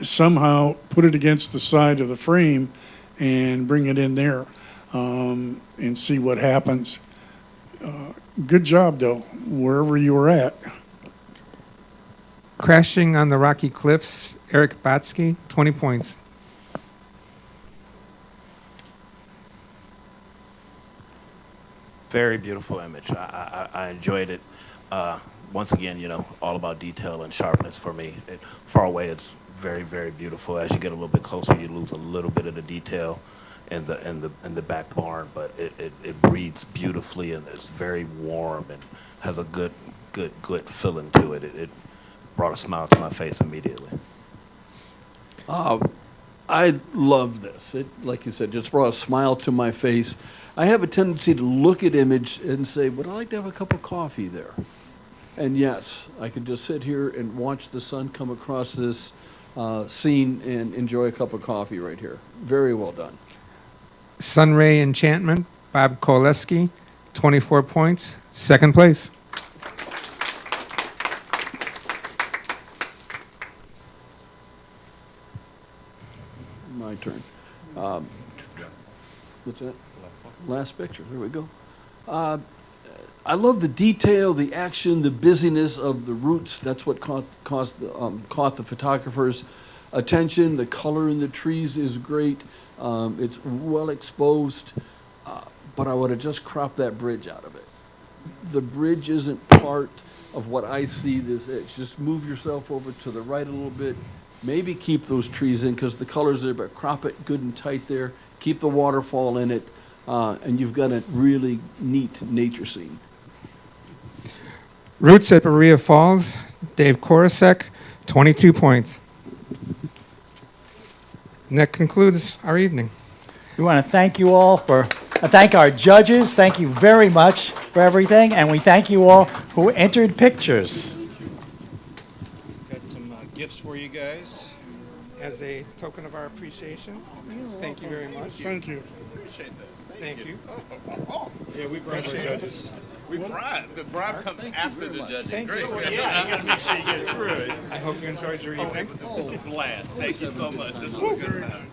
somehow put it against the side of the frame and bring it in there, and see what happens. Good job, though, wherever you were at. Crashing on the Rocky Cliffs, Eric Batsky, 20 points. Very beautiful image. I enjoyed it. Once again, all about detail and sharpness for me. Far away, it's very, very beautiful. As you get a little bit closer, you lose a little bit of the detail in the back barn, but it breathes beautifully, and it's very warm and has a good feeling to it. It brought a smile to my face immediately. I love this. It, like you said, just brought a smile to my face. I have a tendency to look at image and say, would I like to have a cup of coffee there? And yes, I could just sit here and watch the sun come across this scene and enjoy a cup of coffee right here. Very well done. Sunray Enchantment, Bob Koleski, 24 points, second place. My turn. What's that? Last picture. There we go. I love the detail, the action, the busyness of the roots. That's what caught the photographer's attention. The color in the trees is great. It's well exposed, but I would have just cropped that bridge out of it. The bridge isn't part of what I see this. It's just move yourself over to the right a little bit. Maybe keep those trees in because the color's there, but crop it good and tight there. Keep the waterfall in it, and you've got a really neat nature scene. Roots at Berea Falls, Dave Korosek, 22 points. And that concludes our evening. We want to thank you all thank our judges. Thank you very much for everything. And we thank you all who entered pictures. Got some gifts for you guys. As a token of our appreciation, thank you very much. Thank you. Thank you. Yeah, we brought our judges. We bribe. The bribe comes after the judging. Great. Yeah, you gotta make sure you get through it. I hope you enjoyed your evening. Blast. Thank you so much. This was a good time.